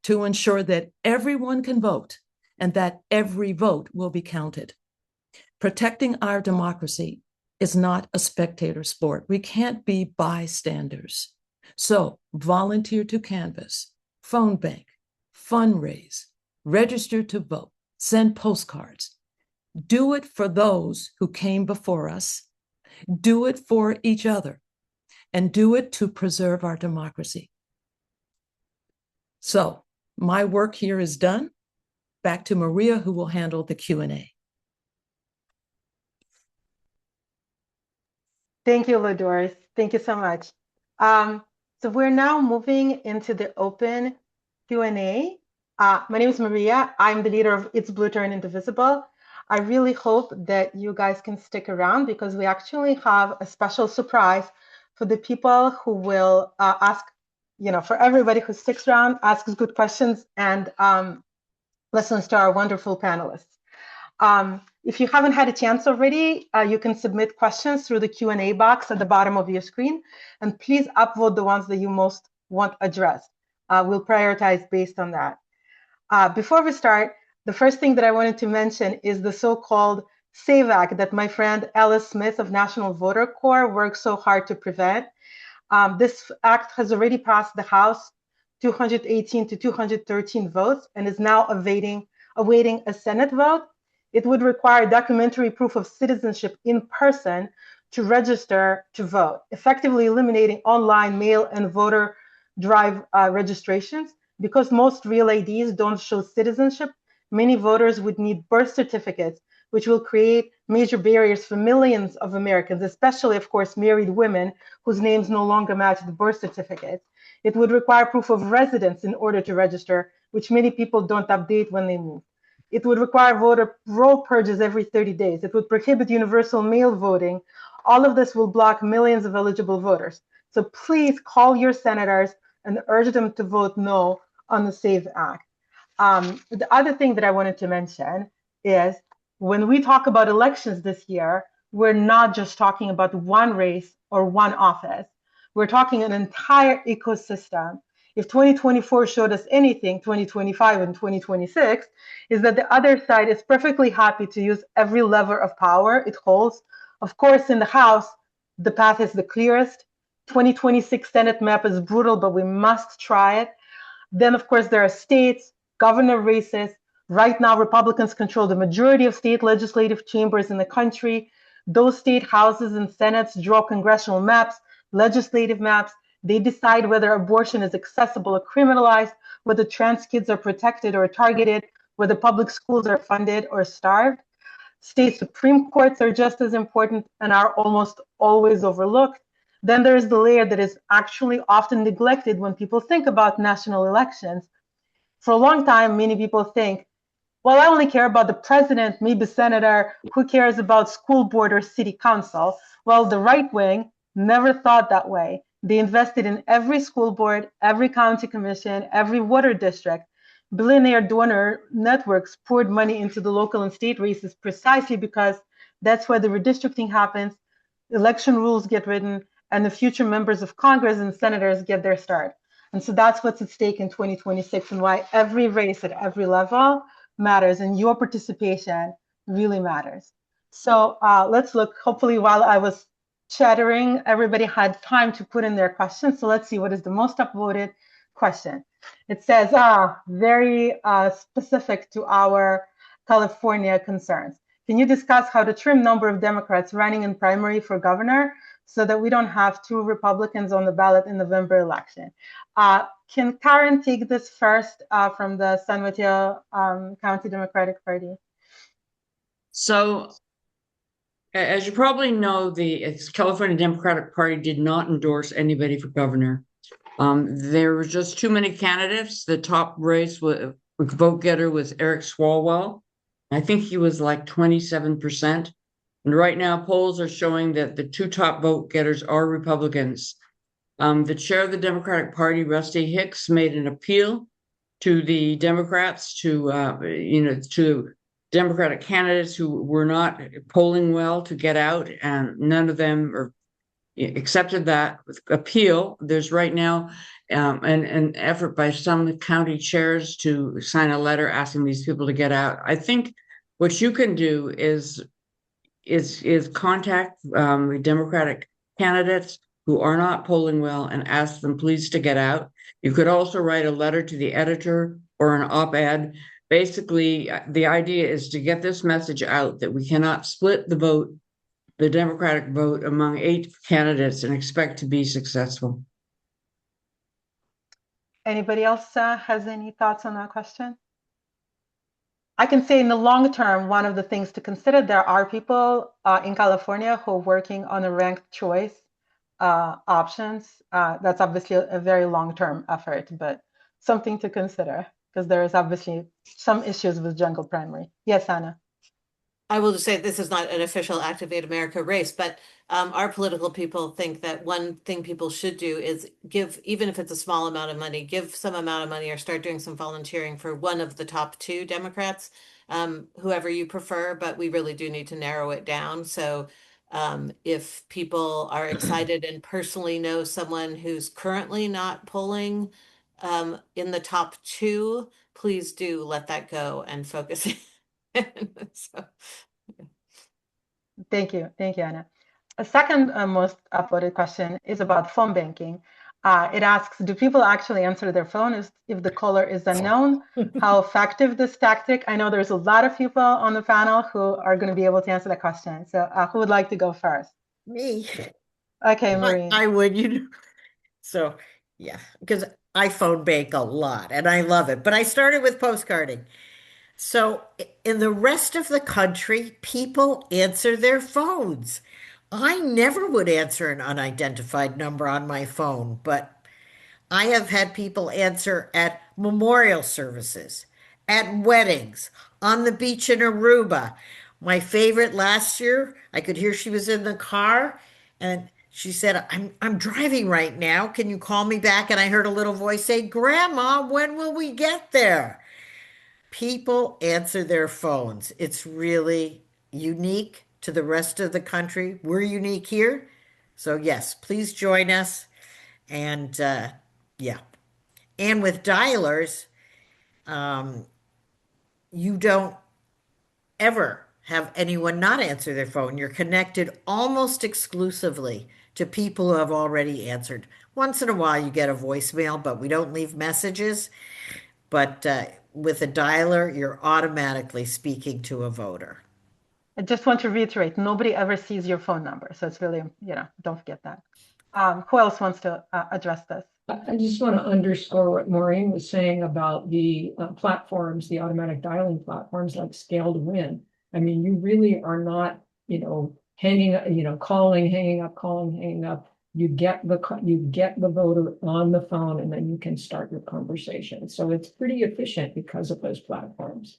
to ensure that everyone can vote and that every vote will be counted. Protecting our democracy is not a spectator sport. We can't be bystanders. So volunteer to canvass, phone bank, fundraise, register to vote, send postcards. Do it for those who came before us. Do it for each other, and do it to preserve our democracy. So my work here is done. Back to Maria, who will handle the Q&A. Thank you, LaDoris. Thank you so much. So we're now moving into the open Q&A. My name is Maria. I'm the leader of It's Blue Turn Indivisible. I really hope that you guys can stick around because we actually have a special surprise for the people who will ask, for everybody who sticks around, asks good questions, and listens to our wonderful panelists. If you haven't had a chance already, you can submit questions through the Q&A box at the bottom of your screen, and please upvote the ones that you most want addressed. We'll prioritize based on that. Before we start, the first thing that I wanted to mention is the so-called SAVE Act that my friend Alice Smith of National Voter Corps worked so hard to prevent. This act has already passed the House 218 to 213 votes and is now awaiting a Senate vote. It would require documentary proof of citizenship in person to register to vote, effectively eliminating online mail and voter drive registrations. Because most real IDs don't show citizenship, many voters would need birth certificates, which will create major barriers for millions of Americans, especially, of course, married women whose names no longer match the birth certificates. It would require proof of residence in order to register, which many people don't update when they move. It would require voter roll purges every 30 days. It would prohibit universal mail voting. All of this will block millions of eligible voters. So please call your senators and urge them to vote no on the SAVE Act. The other thing that I wanted to mention is when we talk about elections this year, we're not just talking about one race or one office. We're talking an entire ecosystem. If 2024 showed us anything, 2025 and 2026, is that the other side is perfectly happy to use every lever of power it holds. Of course, in the House, the path is the clearest. 2026 Senate map is brutal, but we must try it. Then, of course, there are states, governor races. Right now, Republicans control the majority of state legislative chambers in the country. Those state houses and senates draw congressional maps, legislative maps. They decide whether abortion is accessible or criminalized, whether trans kids are protected or targeted, whether public schools are funded or starved. State Supreme Courts are just as important and are almost always overlooked. Then there's the layer that is actually often neglected when people think about national elections. For a long time, many people think, well, I only care about the president, maybe senator, who cares about school board or city council? Well, the right wing never thought that way. They invested in every school board, every county commission, every water district. Billionaire donor networks poured money into the local and state races precisely because that's where the redistricting happens, election rules get written, and the future members of Congress and senators get their start. And so that's what's at stake in 2026 and why every race at every level matters and your participation really matters. So let's look, hopefully while I was chattering, everybody had time to put in their questions. So let's see what is the most upvoted question. It says, very specific to our California concerns. Can you discuss how to trim number of Democrats running in primary for governor so that we don't have 2 Republicans on the ballot in November election? Can Karen take this first from the San Mateo County Democratic Party? So, as you probably know, the California Democratic Party did not endorse anybody for governor. There were just too many candidates. The top race with vote getter was Eric Swalwell. I think he was like 27%. And right now, polls are showing that the 2 top vote getters are Republicans. The chair of the Democratic Party, Rusty Hicks, made an appeal to the Democrats to Democratic candidates who were not polling well to get out, and none of them accepted that appeal. There's right now an effort by some county chairs to sign a letter asking these people to get out. I think what you can do is contact the Democratic candidates who are not polling well and ask them please to get out. You could also write a letter to the editor or an op-ed. Basically, the idea is to get this message out that we cannot split the vote, the Democratic vote, among 8 candidates and expect to be successful. Anybody else has any thoughts on that question? I can say in the long term, one of the things to consider, there are people in California who are working on a ranked choice options. That's obviously a very long-term effort, but something to consider because there is obviously some issues with jungle primary. Yes, Anna. I will just say this is not an official Activate America race, but our political people think that one thing people should do is give, even if it's a small amount of money, give some amount of money or start doing some volunteering for one of the top 2 Democrats, whoever you prefer, but we really do need to narrow it down. So if people are excited and personally know someone who's currently not polling in the top 2, please do let that go and focus. So, Thank you, Anna. A second most upvoted question is about phone banking. It asks, do people actually answer their phone if the caller is unknown? How effective this tactic? I know there's a lot of people on the panel who are going to be able to answer that question. So who would like to go first? Me. Okay, Marie. I would, So yeah, because I phone bank a lot and I love it, but I started with postcarding. So in the rest of the country, people answer their phones. I never would answer an unidentified number on my phone, but I have had people answer at memorial services, at weddings, on the beach in Aruba. My favorite last year, I could hear she was in the car and she said, I'm driving right now. Can you call me back? And I heard a little voice say, Grandma, when will we get there? People answer their phones. It's really unique to the rest of the country. We're unique here. So yes, please join us. And yeah. And with dialers, you don't ever have anyone not answer their phone. You're connected almost exclusively to people who have already answered. Once in a while you get a voicemail, but we don't leave messages. But with a dialer, you're automatically speaking to a voter. I just want to reiterate, nobody ever sees your phone number. So it's really, don't forget that. Who else wants to address this? I just want to underscore what Maureen was saying about the platforms, the automatic dialing platforms like Scale to Win. I mean, you really are not, calling, hanging up, calling, hanging up. You get the voter on the phone, and then you can start your conversation. So it's pretty efficient because of those platforms.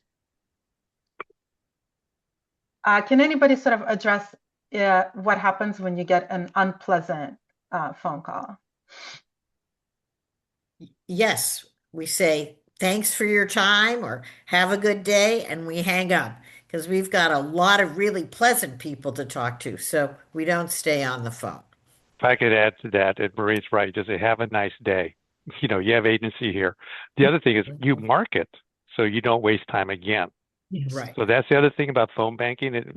Can anybody sort of address what happens when you get an unpleasant phone call? Yes, we say thanks for your time or have a good day, and we hang up because we've got a lot of really pleasant people to talk to, so we don't stay on the phone. If I could add to that, and Marie's right, just say, have a nice day. You have agency here. The other thing is you mark it so you don't waste time again. Yes. Right. So that's the other thing about phone banking.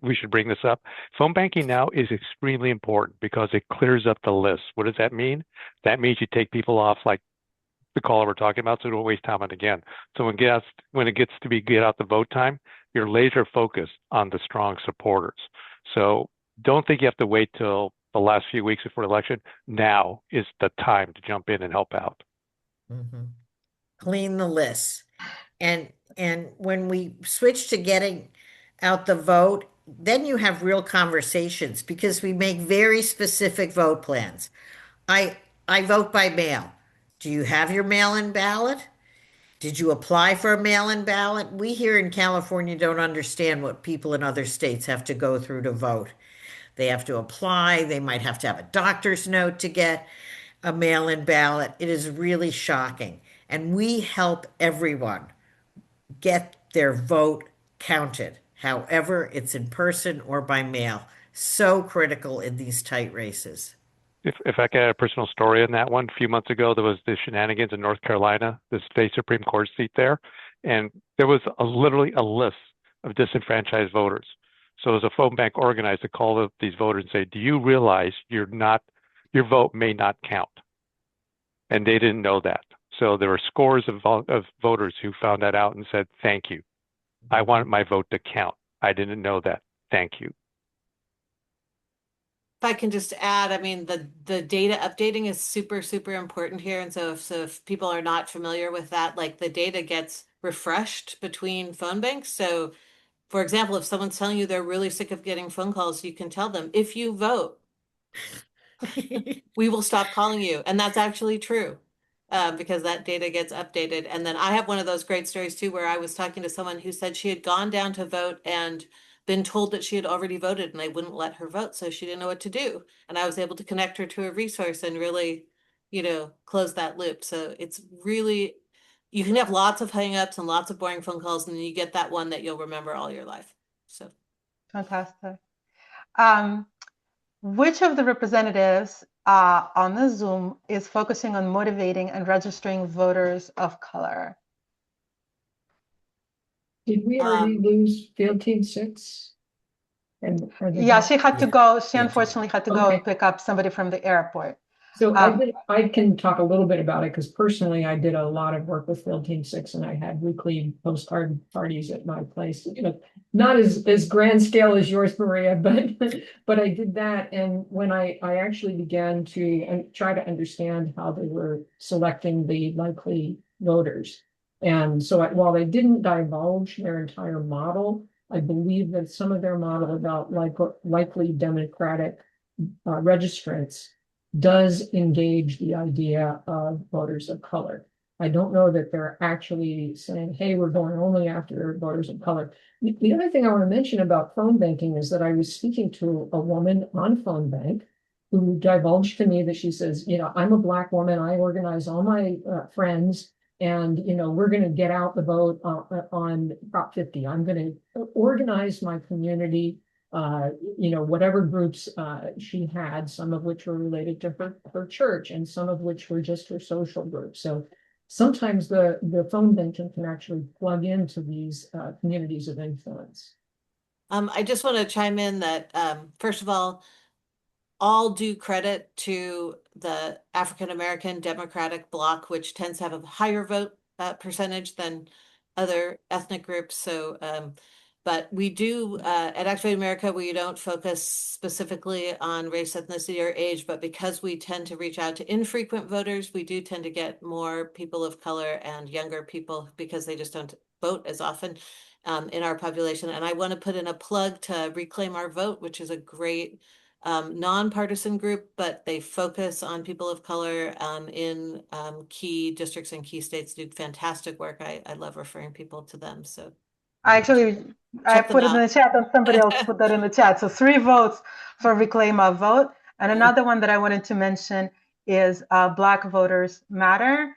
We should bring this up. Phone banking now is extremely important because it clears up the list. What does that mean? That means you take people off like the caller we're talking about, so don't waste time on it again. So when it gets to be get out the vote time, you're laser focused on the strong supporters. So don't think you have to wait till the last few weeks before the election. Now is the time to jump in and help out. Mm-hmm. Clean the list. And when we switch to getting out the vote, then you have real conversations because we make very specific vote plans. I vote by mail. Do you have your mail-in ballot? Did you apply for a mail-in ballot? We here in California don't understand what people in other states have to go through to vote. They have to apply. They might have to have a doctor's note to get a mail-in ballot. It is really shocking. And we help everyone get their vote counted, however it's in person or by mail. So critical in these tight races. If I could add a personal story on that one, a few months ago, there was the shenanigans in North Carolina, the state Supreme Court seat there, and there was literally a list of disenfranchised voters. So as a phone bank organized to call these voters and say, do you realize your vote may not count? And they didn't know that. So there were scores of voters who found that out and said, thank you. I wanted my vote to count. I didn't know that. Thank you. If I can just add, I mean, the data updating is super, super important here. And so if people are not familiar with that, like the data gets refreshed between phone banks. So for example, if someone's telling you they're really sick of getting phone calls, you can tell them, if you vote, we will stop calling you. And that's actually true. Because that data gets updated. And then I have one of those great stories too, where I was talking to someone who said she had gone down to vote and been told that she had already voted and they wouldn't let her vote. So she didn't know what to do. And I was able to connect her to a resource and really, close that loop. So it's really, you can have lots of hangups and lots of boring phone calls, and then you get that one that you'll remember all your life. So fantastic. Which of the representatives on the Zoom is focusing on motivating and registering voters of color? Did we already lose Field Team 6? Yeah, she had to go. She Yeah. unfortunately had to go and pick up somebody from the airport. So I can talk a little bit about it because personally I did a lot of work with Field Team 6 and I had weekly postcard parties at my place. Not as grand scale as yours, Maria, but I did that. And when I actually began to try to understand how they were selecting the likely voters. And so while they didn't divulge their entire model, I believe that some of their model about likely Democratic registrants does engage the idea of voters of color. I don't know that they're actually saying, hey, we're going only after voters of color. The other thing I want to mention about phone banking is that I was speaking to a woman on phone bank who divulged to me that she says, I'm a Black woman. I organize all my friends and, we're going to get out the vote on Prop 50. I'm going to organize my community, whatever groups she had, some of which were related to her church and some of which were just her social group. So sometimes the phone banking can actually plug into these communities of influence. I just want to chime in that, first of all due credit to the African-American Democratic Bloc, which tends to have a higher vote percentage than other ethnic groups. So But we do, at Activate America, we don't focus specifically on race, ethnicity, or age, but because we tend to reach out to infrequent voters, we do tend to get more people of color and younger people because they just don't vote as often in our population. And I want to put in a plug to Reclaim Our Vote, which is a great nonpartisan group, but they focus on people of color in key districts and key states, do fantastic work. I love referring people to them. So I put it in the chat and somebody else put that in the chat. So 3 votes for Reclaim Our Vote. And another one that I wanted to mention is Black Voters Matter.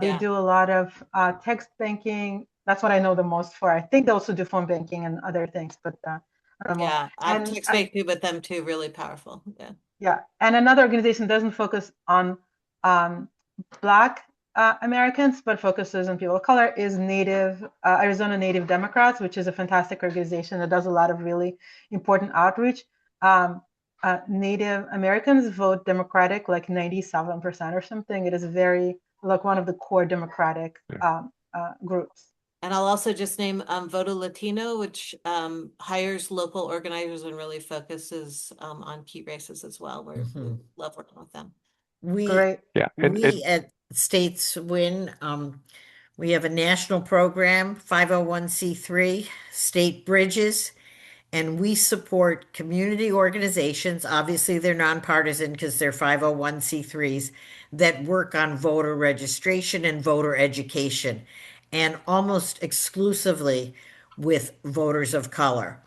They do a lot of text banking. That's what I know the most for. I think they also do phone banking and other things, but I don't know. Yeah, I've text banking with them too, really powerful. Yeah. Yeah, and another organization doesn't focus on Black Americans, but focuses on people of color is Arizona Native Democrats, which is a fantastic organization that does a lot of really important outreach. Native Americans vote Democratic like 97% or something. It is very like one of the core Democratic groups. And I'll also just name Voto Latino, which hires local organizers and really focuses on key races as well. We love working with them. We Great. We at States Win, we have a national program, 501c3, State Bridges, and we support community organizations. Obviously, they're nonpartisan because they're 501c3s that work on voter registration and voter education, and almost exclusively with voters of color.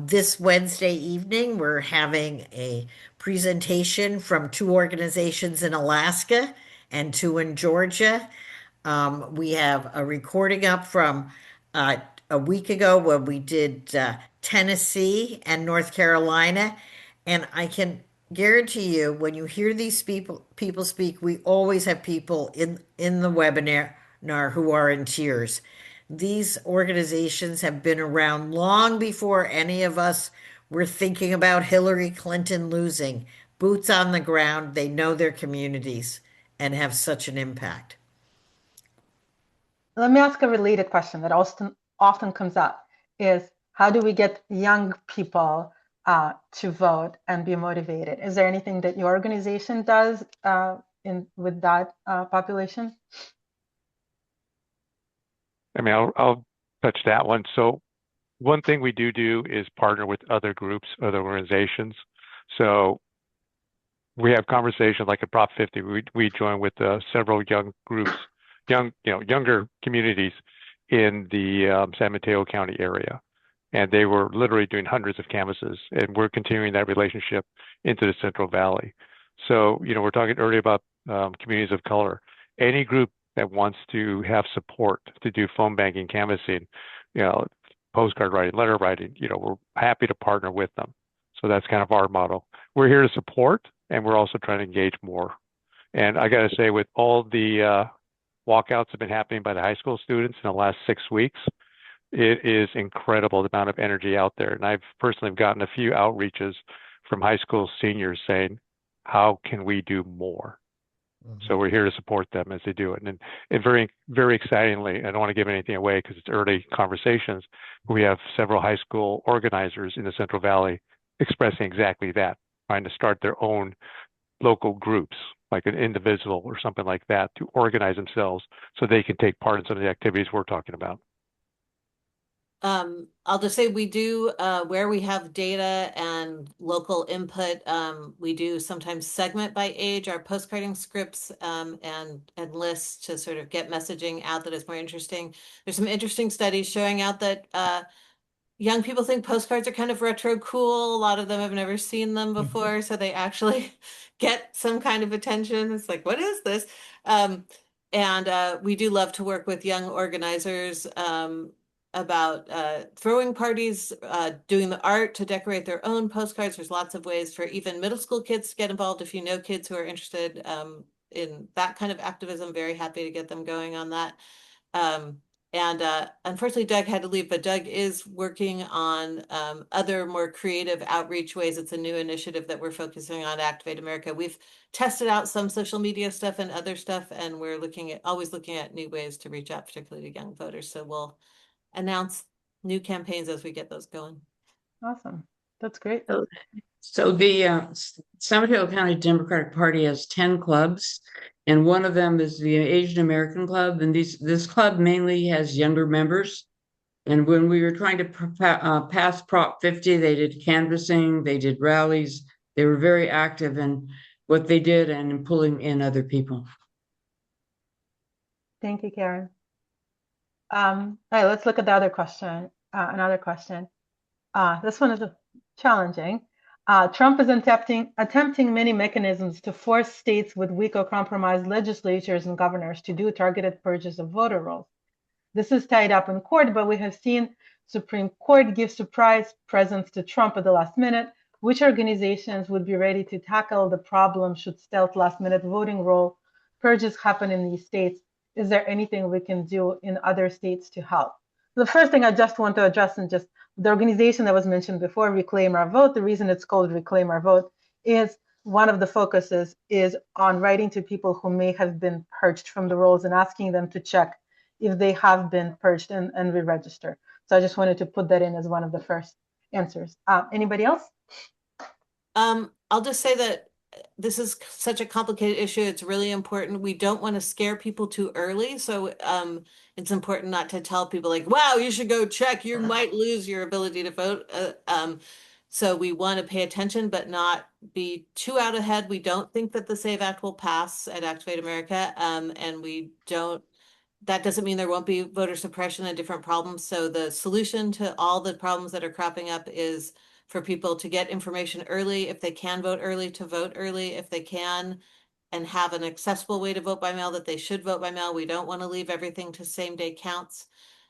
This Wednesday evening, we're having a presentation from 2 organizations in Alaska and 2 in Georgia. We have a recording up from a week ago when we did Tennessee and North Carolina. And I can guarantee you, when you hear these people speak, we always have people in the webinar who are in tears. These organizations have been around long before any of us were thinking about Hillary Clinton losing. Boots on the ground, they know their communities and have such an impact. Let me ask a related question that often comes up is how do we get young people to vote and be motivated? Is there anything that your organization does with that population? I mean, I'll touch that one. So one thing we do is partner with other groups, other organizations. So we have conversations like at Prop 50. We join with several young groups, younger communities in the San Mateo County area. And they were literally doing hundreds of canvases, and we're continuing that relationship into the Central Valley. So, we're talking earlier about communities of color. Any group that wants to have support to do phone banking, canvassing, postcard writing, letter writing, we're happy to partner with them. So that's kind of our model. We're here to support, and we're also trying to engage more. And I got to say, with all the walkouts that have been happening by the high school students in the last 6 weeks, it is incredible the amount of energy out there. And I've personally gotten a few outreaches from high school seniors saying, how can we do more? So we're here to support them as they do it. And very, very excitingly, I don't want to give anything away because it's early conversations, we have several high school organizers in the Central Valley expressing exactly that, trying to start their own local groups, like an individual or something like that, to organize themselves so they can take part in some of the activities we're talking about. I'll just say we do, where we have data and local input, we do sometimes segment by age our postcarding scripts and lists to sort of get messaging out that is more interesting. There's some interesting studies showing out that young people think postcards are kind of retro cool. A lot of them have never seen them before, so they actually get some kind of attention. It's like, what is this? And we do love to work with young organizers about throwing parties, doing the art to decorate their own postcards. There's lots of ways for even middle school kids to get involved. If you know kids who are interested in that kind of activism, very happy to get them going on that. And unfortunately, Doug had to leave, but Doug is working on other more creative outreach ways. It's a new initiative that we're focusing on, Activate America. We've tested out some social media stuff and other stuff, and we're always looking at new ways to reach out, particularly to young voters. So we'll announce new campaigns as we get those going. Awesome. That's great. So the San Mateo County Democratic Party has 10 clubs, and one of them is the Asian American Club, and this club mainly has younger members. And when we were trying to pass Prop 50, they did canvassing, they did rallies, they were very active in what they did and in pulling in other people. Thank you, Karen. All right, let's look at the other question. Another question. This one is challenging. Trump is attempting many mechanisms to force states with weak or compromised legislatures and governors to do targeted purges of voter rolls. This is tied up in court, but we have seen Supreme Court give surprise presence to Trump at the last minute. Which organizations would be ready to tackle the problem should stealth last-minute voting roll purges happen in these states? Is there anything we can do in other states to help? The first thing I just want to address, and just the organization that was mentioned before, Reclaim Our Vote, the reason it's called Reclaim Our Vote is one of the focuses is on writing to people who may have been purged from the rolls and asking them to check if they have been purged and re-register. So I just wanted to put that in as one of the first answers. Anybody else? I'll just say that this is such a complicated issue. It's really important. We don't want to scare people too early. So it's important not to tell people like, wow, you should go check. You might lose your ability to vote. So we want to pay attention, but not be too out ahead. We don't think that the SAVE Act will pass at Activate America. And we don't, that doesn't mean there won't be voter suppression and different problems. So the solution to all the problems that are cropping up is for people to get information early, if they can vote early, to vote early, if they can, and have an accessible way to vote by mail, that they should vote by mail. We don't want to leave everything to same day counts.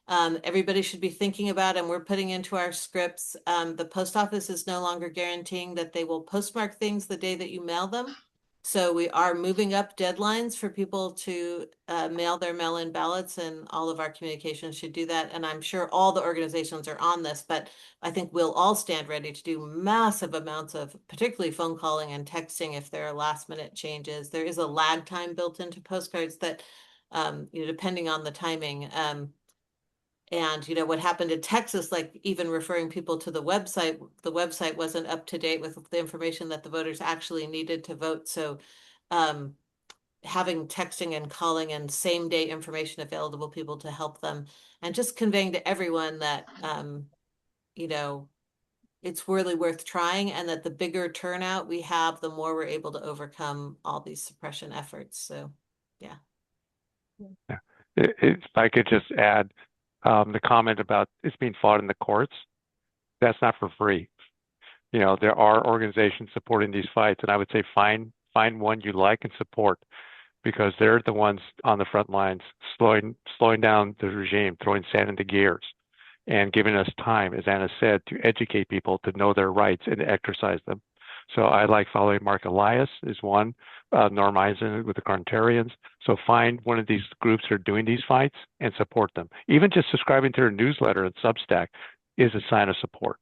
Everybody should be thinking about, and we're putting into our scripts, the post office is no longer guaranteeing that they will postmark things the day that you mail them. So we are moving up deadlines for people to mail their mail-in ballots, and all of our communications should do that. And I'm sure all the organizations are on this, but I think we'll all stand ready to do massive amounts of particularly phone calling and texting if there are last minute changes. There is a lag time built into postcards that, depending on the timing, and what happened in Texas, like even referring people to the website wasn't up to date with the information that the voters actually needed to vote. So having texting and calling and same day information available to people to help them, and just conveying to everyone that, it's really worth trying, and that the bigger turnout we have, the more we're able to overcome all these suppression efforts. So, yeah. If I could just add, the comment about it's being fought in the courts, that's not for free. There are organizations supporting these fights, and I would say find one you like and support, because they're the ones on the front lines slowing down the regime, throwing sand into gears, and giving us time, as Anna said, to educate people to know their rights and to exercise them. So I like following Mark Elias is one, Norm Eisen with the Carnotarians. So find one of these groups that are doing these fights and support them. Even just subscribing to their newsletter and Substack is a sign of support.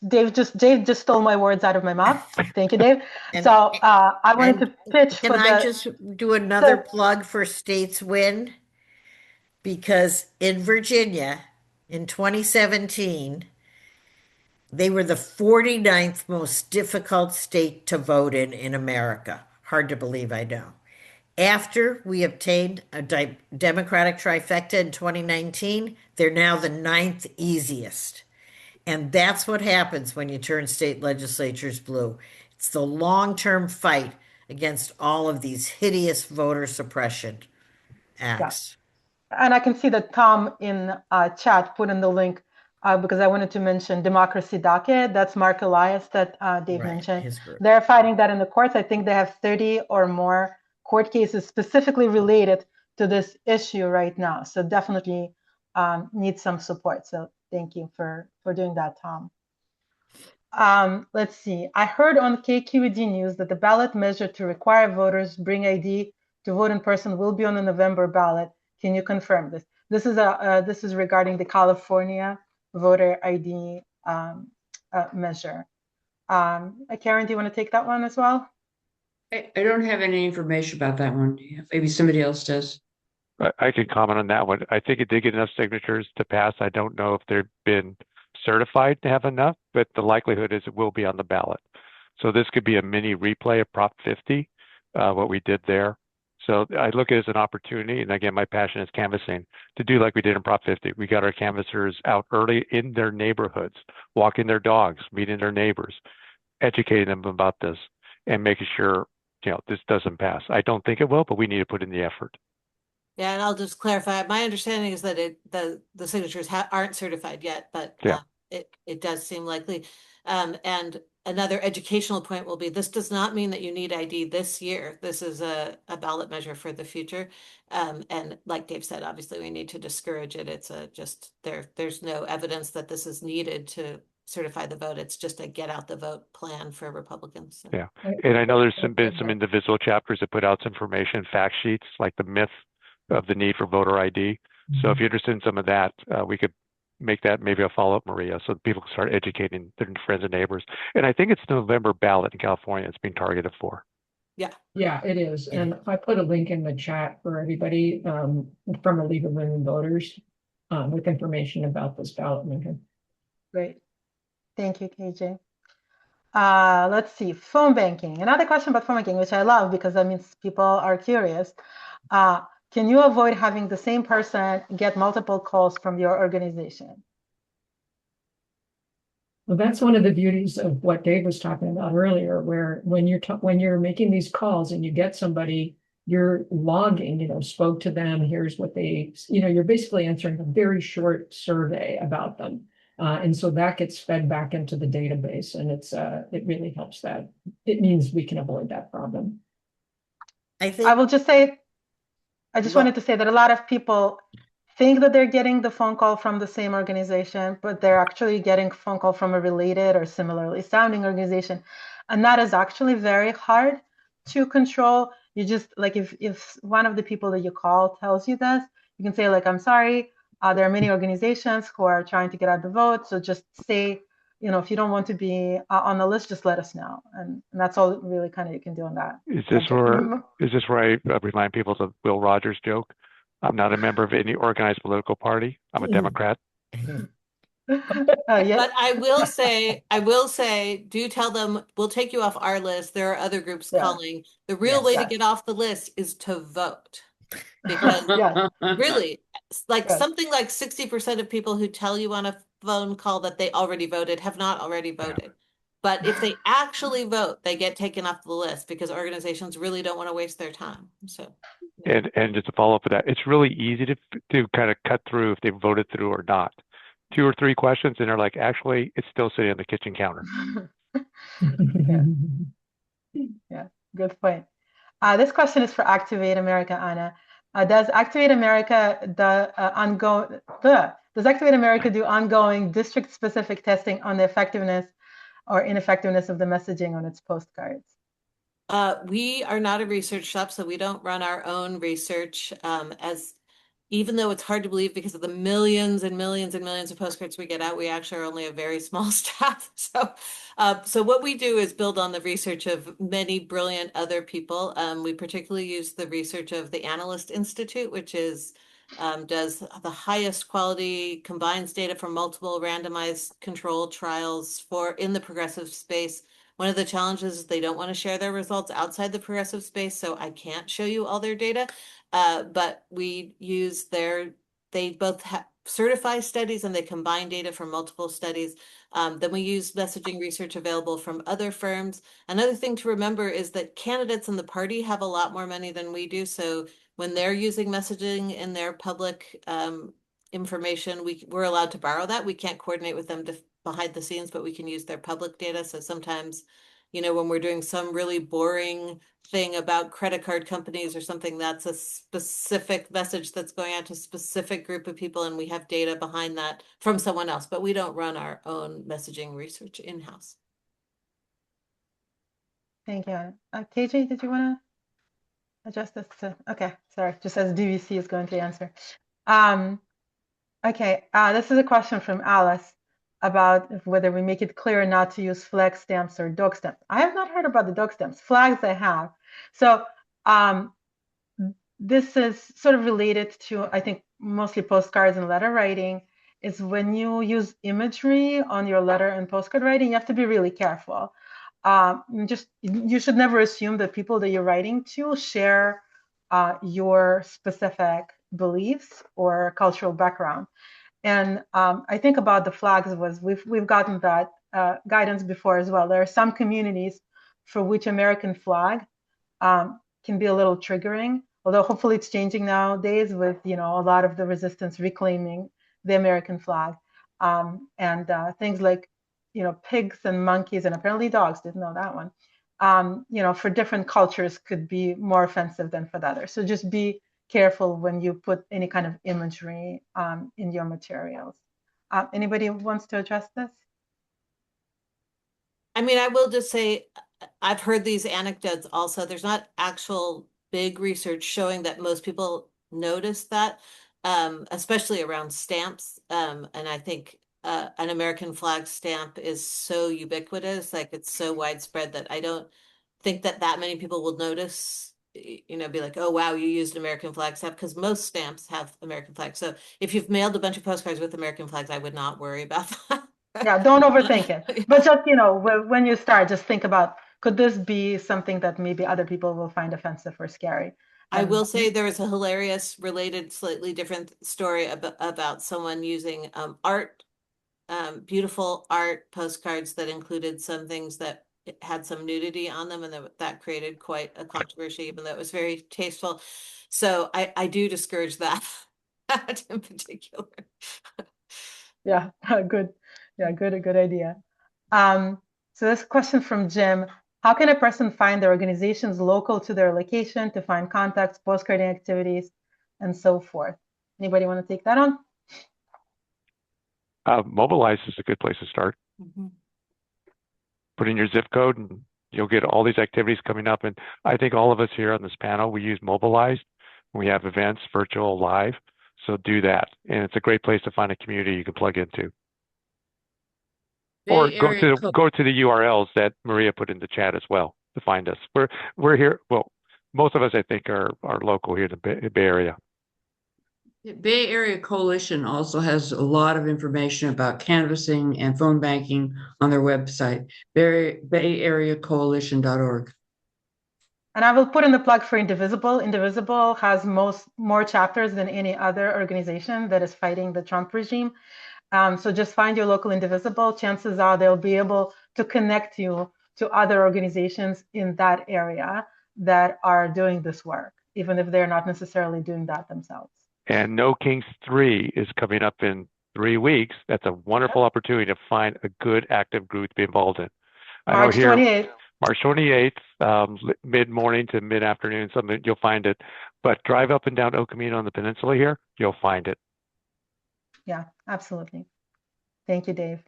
Dave just stole my words out of my mouth. Thank you, Dave. So I wanted to pitch. Can I just do another plug for States Win? Because in Virginia, in 2017, they were the 49th most difficult state to vote in America. Hard to believe, I know. After we obtained a Democratic trifecta in 2019, they're now the 9th easiest. And that's what happens when you turn state legislatures blue. It's the long-term fight against all of these hideous voter suppression acts. Yeah. And I can see that Tom in chat put in the link because I wanted to mention Democracy Docket. That's Mark Elias that Dave mentioned. They're fighting that in the courts. I think they have 30 or more court cases specifically related to this issue right now. So definitely need some support. So thank you for doing that, Tom. Let's see. I heard on KQED News that the ballot measure to require voters bring ID to vote in person will be on the November ballot. Can you confirm this? This is regarding the California voter ID measure. Karen, do you want to take that one as well? I don't have any information about that one. Maybe somebody else does. I can comment on that one. I think it did get enough signatures to pass. I don't know if they've been certified to have enough, but the likelihood is it will be on the ballot. So this could be a mini replay of Prop 50, what we did there. So I look at it as an opportunity, and again, my passion is canvassing, to do like we did in Prop 50. We got our canvassers out early in their neighborhoods, walking their dogs, meeting their neighbors, educating them about this, and making sure, this doesn't pass. I don't think it will, but we need to put in the effort. Yeah, and I'll just clarify. My understanding is that the signatures aren't certified yet, but Yeah. It does seem likely. And another educational point will be, this does not mean that you need ID this year. This is a ballot measure for the future. And like Dave said, obviously we need to discourage it. It's there's no evidence that this is needed to certify the vote. It's just a get out the vote plan for Republicans. So. Yeah, and I know there's been some individual chapters that put out some information, fact sheets, like the myth of the need for voter ID. So if you're interested in some of that, we could make that maybe a follow-up, Maria, so that people can start educating their friends and neighbors. And I think it's the November ballot in California it's being targeted for. Yeah. Yeah, it is. And I put a link in the chat for everybody from a League of Women Voters with information about this ballot measure. Great. Thank you, KJ. Let's see, phone banking. Another question about phone banking, which I love because that means people are curious. Can you avoid having the same person get multiple calls from your organization? Well, that's one of the beauties of what Dave was talking about earlier, where when you're making these calls and you get somebody, you're logging, spoke to them, here's what they, you're basically answering a very short survey about them. And so that gets fed back into the database, and it really helps that. It means we can avoid that problem. I will just say, I just wanted to say that a lot of people think that they're getting the phone call from the same organization, but they're actually getting a phone call from a related or similarly sounding organization. And that is actually very hard to control. You just, like, if one of the people that you call tells you this, you can say, like, I'm sorry, there are many organizations who are trying to get out the vote. So just say, if you don't want to be on the list, just let us know. And that's all really kind of you can do on that. Is this where I remind people of the Will Rogers joke? I'm not a member of any organized political party. I'm a Democrat. But I will say, do tell them we'll take you off our list. There are other groups calling. The real way to get off the list is to vote. Because really, something like 60% of people who tell you on a phone call that they already voted have not already voted. Yeah. But if they actually vote, they get taken off the list because organizations really don't want to waste their time. So, and just to follow up with that, it's really easy to kind of cut through if they voted through or not. 2 or 3 questions, and they're like, actually, it's still sitting on the kitchen counter. Yeah, good point. This question is for Activate America, Anna. Does Activate America do ongoing district-specific testing on the effectiveness or ineffectiveness of the messaging on its postcards? We are not a research shop, so we don't run our own research. Even though it's hard to believe because of the millions and millions and millions of postcards we get out, we actually are only a very small staff. So what we do is build on the research of many brilliant other people. We particularly use the research of the Analyst Institute, which does the highest quality, combines data from multiple randomized controlled trials in the progressive space. One of the challenges is they don't want to share their results outside the progressive space, so I can't show you all their data. But we use they both certify studies and they combine data from multiple studies. Then we use messaging research available from other firms. Another thing to remember is that candidates in the party have a lot more money than we do. So when they're using messaging in their public information, we're allowed to borrow that. We can't coordinate with them behind the scenes, but we can use their public data. So sometimes, when we're doing some really boring thing about credit card companies or something, that's a specific message that's going out to a specific group of people, and we have data behind that from someone else, but we don't run our own messaging research in-house. Thank you. KJ, did you want to adjust this to, okay, sorry, just as DVC is going to answer. Okay, this is a question from Alice about whether we make it clear not to use flag stamps or dog stamps. I have not heard about the dog stamps. Flags I have. So this is sort of related to, I think, mostly postcards and letter writing, is when you use imagery on your letter and postcard writing, you have to be really careful. You should never assume that people that you're writing to share your specific beliefs or cultural background. And I think about the flags was we've gotten that guidance before as well. There are some communities for which American flag can be a little triggering, although hopefully it's changing nowadays with a lot of the resistance reclaiming the American flag, and things like pigs and monkeys and apparently dogs, didn't know that one, for different cultures could be more offensive than for the others. So just be careful when you put any kind of imagery in your materials. Anybody wants to address this? I mean, I will just say, I've heard these anecdotes also. There's not actual big research showing that most people notice that, especially around stamps. And I think an American flag stamp is so ubiquitous, like it's so widespread that I don't think that many people will notice, be like, oh, wow, you used an American flag stamp, because most stamps have American flags. So if you've mailed a bunch of postcards with American flags, I would not worry about that. Yeah, don't overthink it. But just, when you start, just think about, could this be something that maybe other people will find offensive or scary? I will say there was a hilarious, related, slightly different story about someone using art, beautiful art postcards that included some things that had some nudity on them, and that created quite a controversy, even though it was very tasteful. So I do discourage that in particular. Yeah, good. Yeah, good, a good idea. So this question from Jim: how can a person find their organizations local to their location to find contacts, postcarding activities, and so forth? Anybody want to take that on? Mobilize is a good place to start. Put in your zip code and you'll get all these activities coming up. And I think all of us here on this panel, we use Mobilize. We have events, virtual, live. So do that. And it's a great place to find a community you can plug into. Or go to the URLs that Maria put in the chat as well to find us. We're here. Well, most of us, I think, are local here in the Bay Area. Bay Area Coalition also has a lot of information about canvassing and phone banking on their website, bayareacoalition.org. And I will put in the plug for Indivisible. Indivisible has more chapters than any other organization that is fighting the Trump regime. So just find your local Indivisible. Chances are they'll be able to connect you to other organizations in that area that are doing this work, even if they're not necessarily doing that themselves. And No Kings 3 is coming up in 3 weeks. That's a wonderful opportunity to find a good active group to be involved in. March 28th. March 28th, mid-morning to mid-afternoon, something you'll find it. But drive up and down El Camino on the peninsula here, you'll find it. Yeah, absolutely. Thank you, Dave.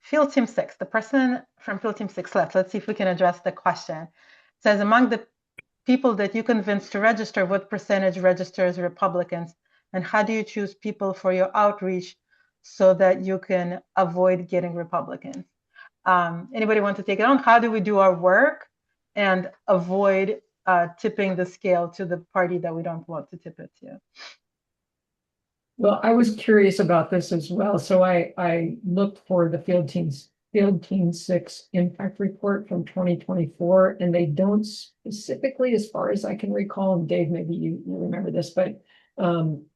Field Team 6, the person from Field Team 6 left. Let's see if we can address the question. It says, among the people that you convinced to register, what percentage registers Republicans? And how do you choose people for your outreach so that you can avoid getting Republicans? Anybody want to take it on? How do we do our work and avoid tipping the scale to the party that we don't want to tip it to? Well, I was curious about this as well. So I looked for the Field Team 6 impact report from 2024, and they don't specifically, as far as I can recall, and Dave, maybe you remember this, but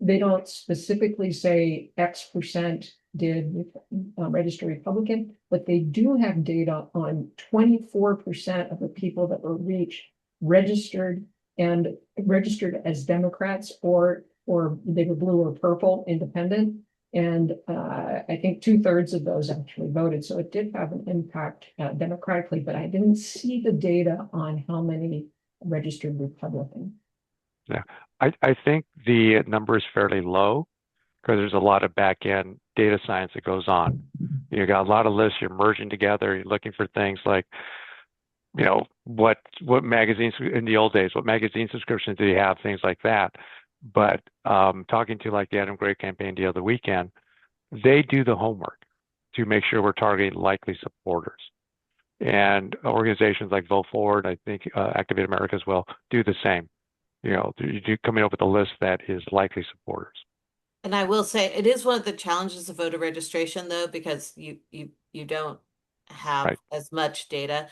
they don't specifically say X percent did register Republican, but they do have data on 24% of the people that were reached registered as Democrats or they were blue or purple independent. And I think 2/3 of those actually voted. So it did have an impact democratically, but I didn't see the data on how many registered Republican. Yeah, I think the number is fairly low because there's a lot of back end data science that goes on. You got a lot of lists, you're merging together, you're looking for things like, what magazines in the old days, what magazine subscriptions do you have, things like that. But talking to like the Adam Gray campaign the other weekend, they do the homework to make sure we're targeting likely supporters. And organizations like Vote Forward, I think Activate America as well, do the same. you're coming up with a list that is likely supporters. And I will say it is one of the challenges of voter registration, though, because you don't have Right. as much data.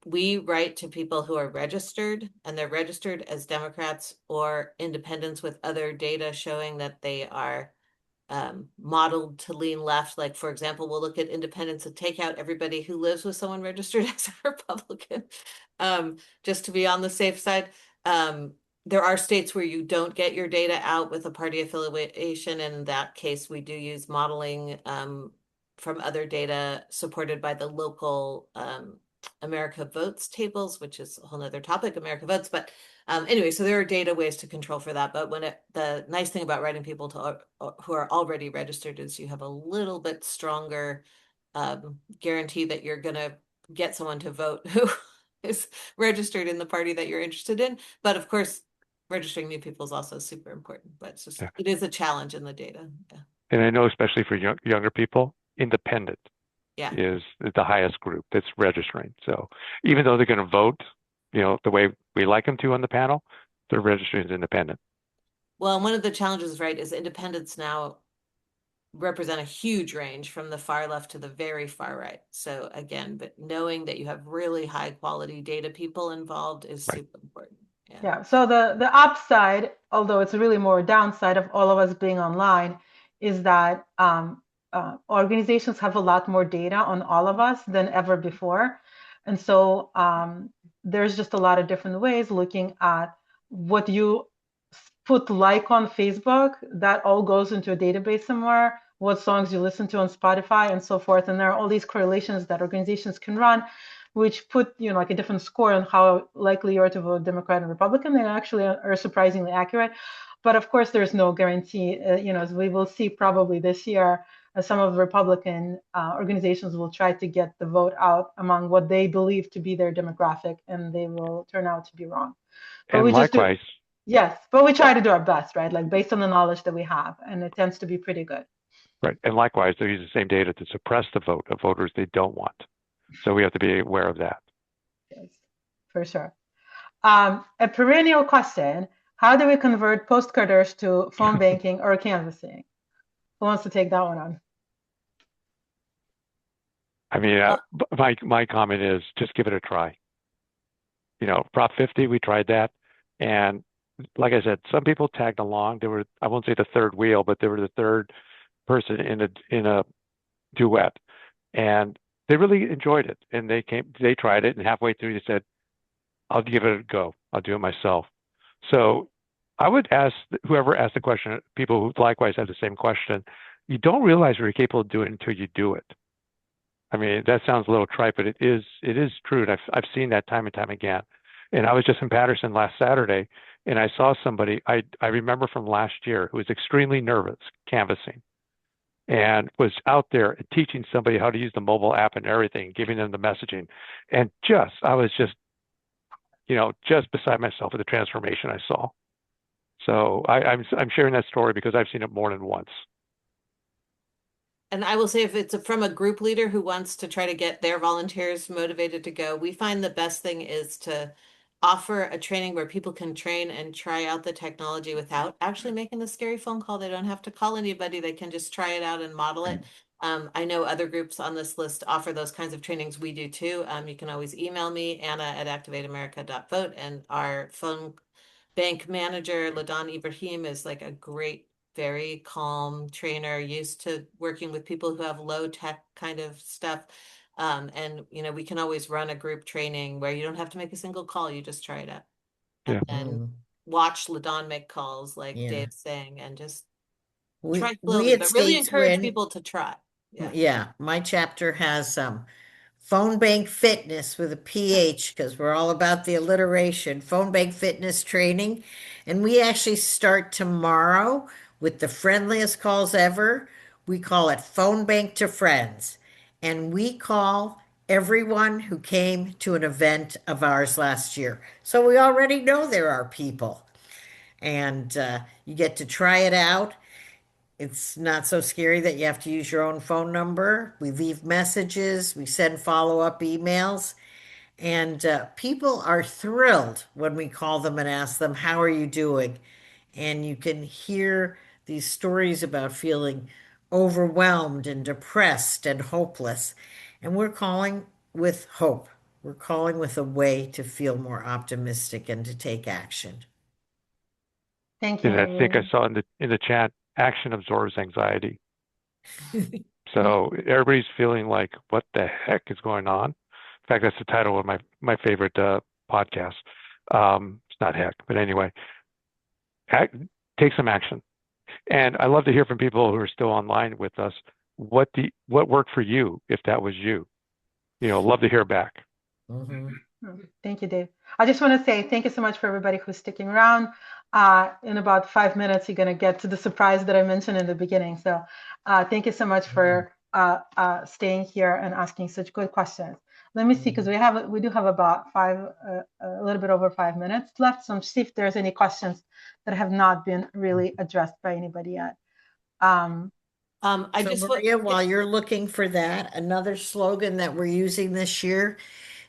We write to people who are registered, and they're registered as Democrats or independents with other data showing that they are modeled to lean left. Like, for example, we'll look at independents and take out everybody who lives with someone registered as a Republican, just to be on the safe side. There are states where you don't get your data out with a party affiliation. And in that case, we do use modeling from other data supported by the local America Votes tables, which is a whole nother topic, America Votes. But anyway, so there are data ways to control for that. But the nice thing about writing people to who are already registered is you have a little bit stronger guarantee that you're going to get someone to vote who is registered in the party that you're interested in. But of course, registering new people is also super important. But it's just it is a challenge in the data. Yeah. And I know, especially for younger people, independent Yeah. is the highest group that's registering. So even though they're going to vote, the way we like them to on the panel, they're registering as independent. Well, one of the challenges, right, is independents now represent a huge range from the far left to the very far right. So again, but knowing that you have really high quality data people involved is super important. Yeah. So the upside, although it's really more downside of all of us being online, is that organizations have a lot more data on all of us than ever before. And so there's just a lot of different ways looking at what you put like on Facebook, that all goes into a database somewhere, what songs you listen to on Spotify and so forth. And there are all these correlations that organizations can run, which put, like a different score on how likely you are to vote Democrat and Republican. They actually are surprisingly accurate. But of course, there's no guarantee, as we will see probably this year, some of the Republican organizations will try to get the vote out among what they believe to be their demographic, and they will turn out to be wrong. But and likewise. Yes, but we try to do our best, right? Like based on the knowledge that we have, and it tends to be pretty good. Right. And likewise, they use the same data to suppress the vote of voters they don't want. So we have to be aware of that. Yes, for sure. A perennial question: how do we convert postcarders to phone banking or canvassing? Who wants to take that one on? I mean, my comment is just give it a try. Prop 50, we tried that. And like I said, some people tagged along. There were, I won't say the third wheel, but they were the third person in a duet. And they really enjoyed it. And they tried it. And halfway through, they said, I'll give it a go. I'll do it myself. So I would ask whoever asked the question, people who likewise have the same question, you don't realize you're capable of doing it until you do it. I mean, that sounds a little trite, but it is true. And I've seen that time and time again. And I was just in Patterson last Saturday, and I saw somebody I remember from last year who was extremely nervous canvassing and was out there teaching somebody how to use the mobile app and everything, giving them the messaging. And I was just beside myself with the transformation I saw. So I'm sharing that story because I've seen it more than once. And I will say, if it's from a group leader who wants to try to get their volunteers motivated to go, we find the best thing is to offer a training where people can train and try out the technology without actually making the scary phone call. They don't have to call anybody. They can just try it out and model it. I know other groups on this list offer those kinds of trainings. We do too. You can always email me, Anna@activateamerica.vote. And our phone bank manager, LaDon Ibrahim, is like a great, very calm trainer, used to working with people who have low tech kind of stuff. And we can always run a group training where you don't have to make a single call. You just try it out. Yeah. And watch LaDon make calls, like Dave's saying, and just try We slowly, at but really encourage Stateswin, people to try. yeah, my chapter has phone bank fitness with a PH because we're all about the alliteration, phone bank fitness training. And we actually start tomorrow with the friendliest calls ever. We call it Phone Bank to Friends. And we call everyone who came to an event of ours last year. So we already know there are people. And you get to try it out. It's not so scary that you have to use your own phone number. We leave messages, we send follow-up emails, And people are thrilled when we call them and ask them, "How are you doing?" And you can hear these stories about feeling overwhelmed and depressed and hopeless. And we're calling with hope. We're calling with a way to feel more optimistic and to take action. Thank you, And I think I Maureen. saw in the chat, action absorbs anxiety. So everybody's feeling like, what the heck is going on? In fact, that's the title of my favorite podcast. It's not heck, but anyway, take some action. And I love to hear from people who are still online with us. What worked for you if that was you? Love to hear back. Thank you, Dave. I just want to say thank you so much for everybody who's sticking around. In about 5 minutes, you're going to get to the surprise that I mentioned in the beginning. So thank you so much for staying here and asking such good questions. Let me see, because we do have about a little bit over 5 minutes left. So see if there's any questions that have not been really addressed by anybody yet. Maria, while you're looking for that, another slogan that we're using this year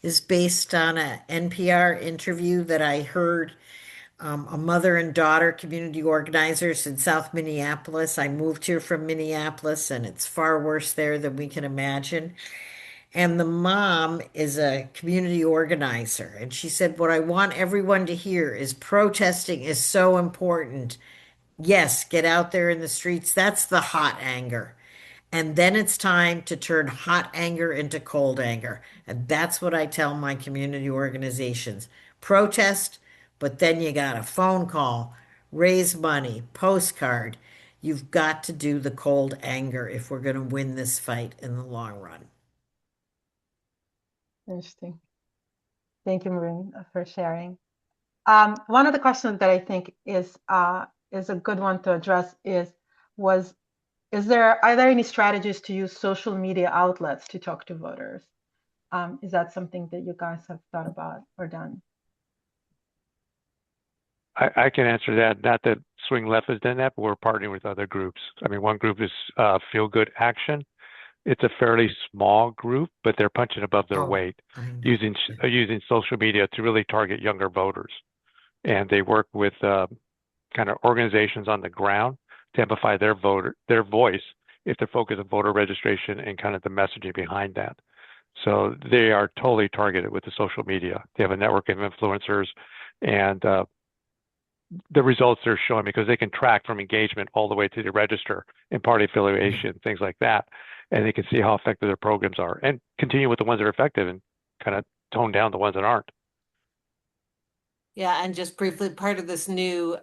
is based on an NPR interview that I heard a mother and daughter community organizers in South Minneapolis. I moved here from Minneapolis, and it's far worse there than we can imagine. And the mom is a community organizer. And she said, "What I want everyone to hear is protesting is so important. Yes, get out there in the streets. That's the hot anger. And then it's time to turn hot anger into cold anger." And that's what I tell my community organizations. Protest, but then you got a phone call, raise money, postcard. You've got to do the cold anger if we're going to win this fight in the long run. Interesting. Thank you, Maureen, for sharing. One of the questions that I think is a good one to address are there any strategies to use social media outlets to talk to voters? Is that something that you guys have thought about or done? I can answer that. Not that Swing Left has done that, but we're partnering with other groups. I mean, one group is Feel Good Action. It's a fairly small group, but they're punching above their weight, using social media to really target younger voters. And they work with kind of organizations on the ground to amplify their voice if they're focused on voter registration and kind of the messaging behind that. So they are totally targeted with the social media. They have a network of influencers, and the results they're showing, because they can track from engagement all the way to the register and party affiliation, things like that. And they can see how effective their programs are and continue with the ones that are effective and kind of tone down the ones that aren't. Yeah, and just briefly, part of this new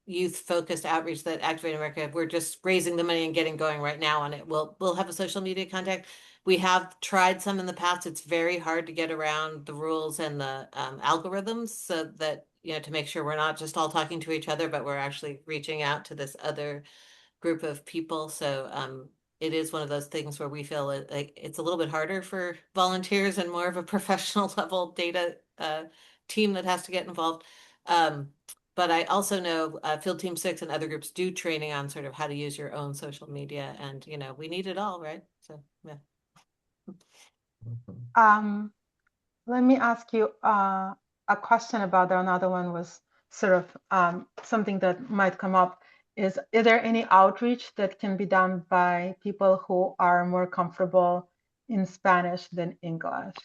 youth-focused outreach that Activate America, we're just raising the money and getting going right now on it. We'll have a social media contact. We have tried some in the past. It's very hard to get around the rules and the algorithms, so that, to make sure we're not just all talking to each other, but we're actually reaching out to this other group of people. So it is one of those things where we feel like it's a little bit harder for volunteers and more of a professional level data team that has to get involved. But I also know Field Team 6 and other groups do training on sort of how to use your own social media, and we need it all, right? So yeah. Let me ask you a question about that. Another one was sort of something that might come up. Is there any outreach that can be done by people who are more comfortable in Spanish than English?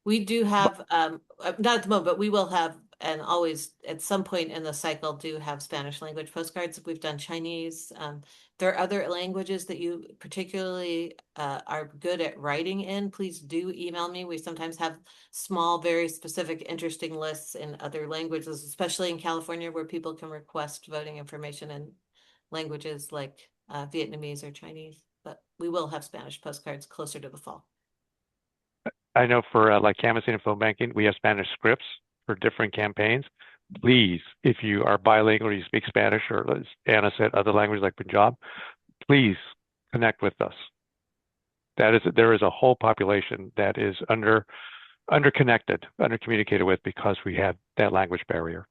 We do have, not at the moment, but we will have, and always at some point in the cycle do have Spanish language postcards. We've done Chinese. There are other languages that you particularly are good at writing in. Please do email me. We sometimes have small, very specific, interesting lists in other languages, especially in California, where people can request voting information in languages like Vietnamese or Chinese. But we will have Spanish postcards closer to the fall. I know for like canvassing and phone banking, we have Spanish scripts for different campaigns. Please, if you are bilingual, you speak Spanish, or as Anna said, other languages like Punjab, please connect with us. There is a whole population that is underconnected, undercommunicated with, because we have that language barrier.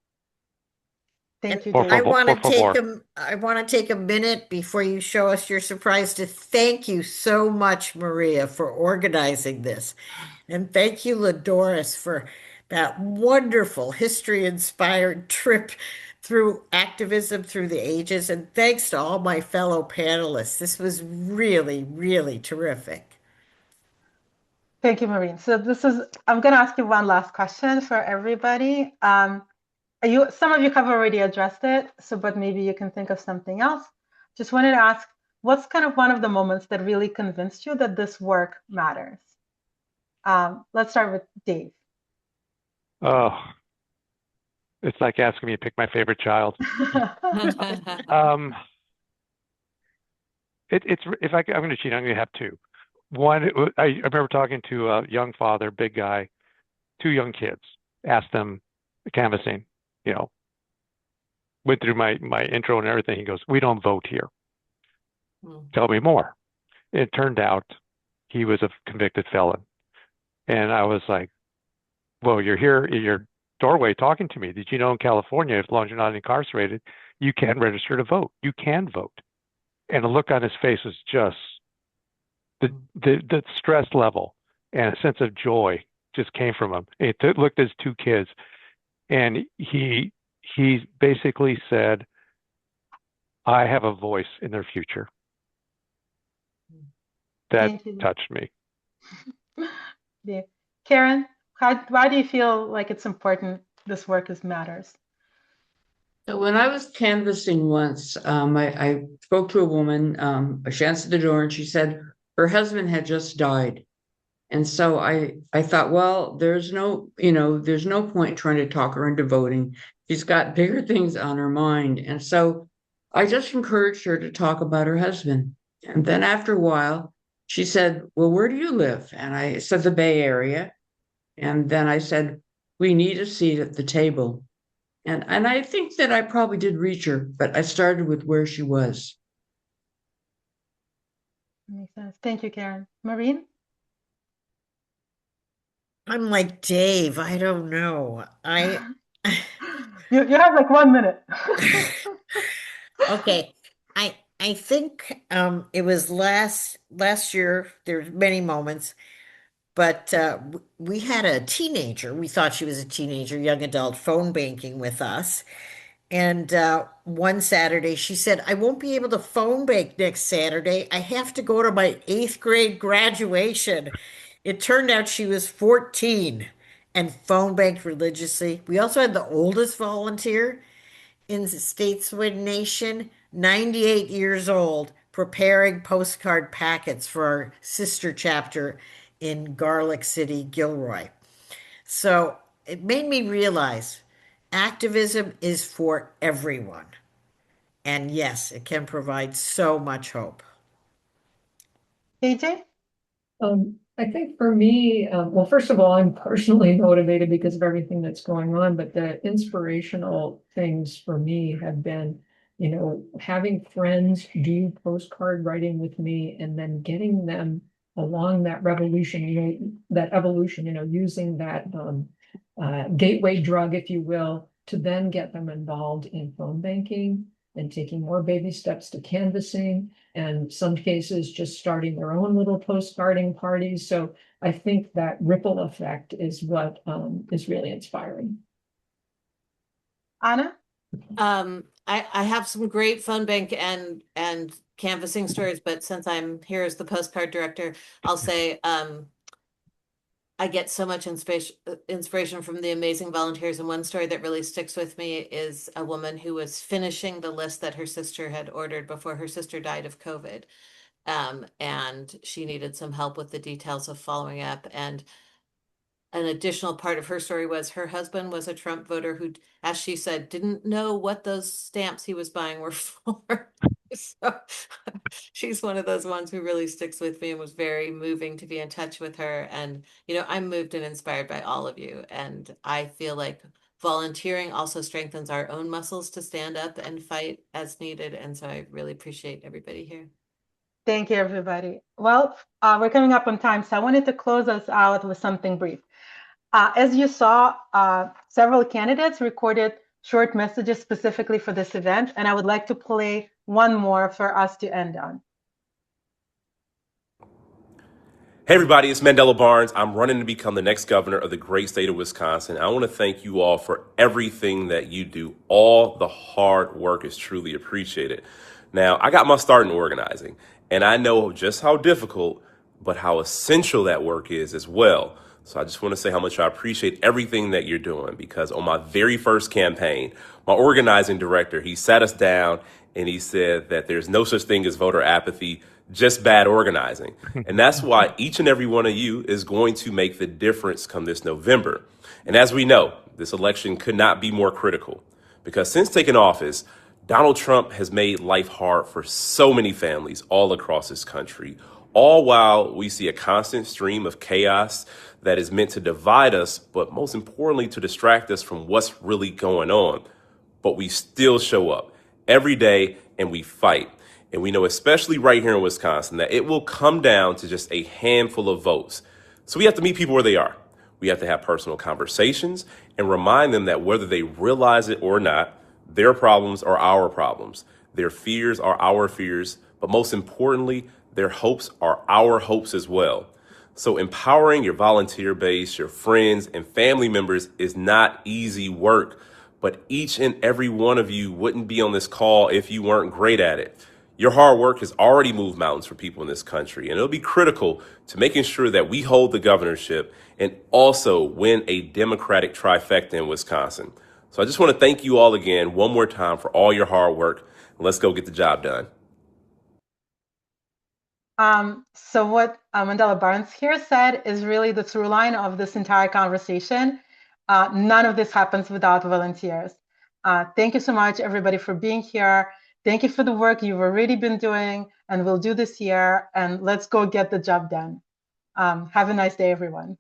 Thank you, Por Dave. favor, por favor. I want to take a minute before you show us your surprise to thank you so much, Maria, for organizing this. And thank you, LaDoris, for that wonderful history-inspired trip through activism through the ages. And thanks to all my fellow panelists. This was really, really terrific. Thank you, Maureen. So I'm going to ask you one last question for everybody. Some of you have already addressed it, but maybe you can think of something else. Just wanted to ask, what's kind of one of the moments that really convinced you that this work matters? Let's start with Dave. Oh, it's like asking me to pick my favorite child. I'm going to cheat, I'm going to have two. One, I remember talking to a young father, big guy, two young kids, asked them canvassing, went through my intro and everything. He goes, "We don't vote here." Tell me more. It turned out he was a convicted felon. And I was like, well, you're here in your doorway talking to me. Did you know in California, as long as you're not incarcerated, you can register to vote. You can vote. And the look on his face was just the stress level and a sense of joy just came from him. It looked at his two kids, and he basically said, "I have a voice in their future." That touched me. Yeah. Karen, why do you feel like it's important this work matters? So when I was canvassing once, I spoke to a woman, she answered the door and she said her husband had just died. And so I thought, well, there's no point trying to talk her into voting. She's got bigger things on her mind. And so I just encouraged her to talk about her husband. And then after a while, she said, "Well, where do you live?" And I said, "The Bay Area." And then I said, "We need a seat at the table." And I think that I probably did reach her, but I started with where she was. Makes sense. Thank you, Karen. Maureen? I'm like Dave. I don't know. You have like 1 minute. Okay. I think it was last year. There's many moments, but we had a teenager. We thought she was a teenager, young adult, phone banking with us. And one Saturday, she said, "I won't be able to phone bank next Saturday. I have to go to my 8th grade graduation." It turned out she was 14 and phone banked religiously. We also had the oldest volunteer in the Stateswood Nation, 98 years old, preparing postcard packets for our sister chapter in Garlic City, Gilroy. So it made me realize activism is for everyone. And yes, it can provide so much hope. AJ? I think for me, well, first of all, I'm personally motivated because of everything that's going on, but the inspirational things for me have been, having friends do postcard writing with me and then getting them along that revolution, that evolution, using that gateway drug, if you will, to then get them involved in phone banking and taking more baby steps to canvassing, and some cases just starting their own little postcarding parties. So I think that ripple effect is what is really inspiring. Anna? I have some great phone bank and canvassing stories, but since I'm here as the postcard director, I'll say I get so much inspiration from the amazing volunteers. And one story that really sticks with me is a woman who was finishing the list that her sister had ordered before her sister died of COVID. And she needed some help with the details of following up. And an additional part of her story was her husband was a Trump voter who, as she said, didn't know what those stamps he was buying were for. So she's one of those ones who really sticks with me and was very moving to be in touch with her. And, I'm moved and inspired by all of you. And I feel like volunteering also strengthens our own muscles to stand up and fight as needed. And so I really appreciate everybody here. Thank you, everybody. Well, we're coming up on time, so I wanted to close us out with something brief. As you saw, several candidates recorded short messages specifically for this event, and I would like to play one more for us to end on. Hey everybody, it's Mandela Barnes. I'm running to become the next governor of the great state of Wisconsin. I want to thank you all for everything that you do. All the hard work is truly appreciated. Now, I got my start in organizing, and I know just how difficult, but how essential that work is as well. So I just want to say how much I appreciate everything that you're doing, because on my very first campaign, my organizing director, he sat us down and he said that there's no such thing as voter apathy, just bad organizing. And that's why each and every one of you is going to make the difference come this November. And as we know, this election could not be more critical, because since taking office, Donald Trump has made life hard for so many families all across this country, all while we see a constant stream of chaos that is meant to divide us, but most importantly, to distract us from what's really going on. But we still show up every day and we fight. And we know, especially right here in Wisconsin, that it will come down to just a handful of votes. So we have to meet people where they are. We have to have personal conversations and remind them that whether they realize it or not, their problems are our problems. Their fears are our fears. But most importantly, their hopes are our hopes as well. So empowering your volunteer base, your friends and family members is not easy work. But each and every one of you wouldn't be on this call if you weren't great at it. Your hard work has already moved mountains for people in this country, and it'll be critical to making sure that we hold the governorship and also win a Democratic trifecta in Wisconsin. So I just want to thank you all again one more time for all your hard work. Let's go get the job done. So what Mandela Barnes here said is really the through line of this entire conversation. None of this happens without volunteers. Thank you so much, everybody, for being here. Thank you for the work you've already been doing and will do this year. And let's go get the job done. Have a nice day, everyone.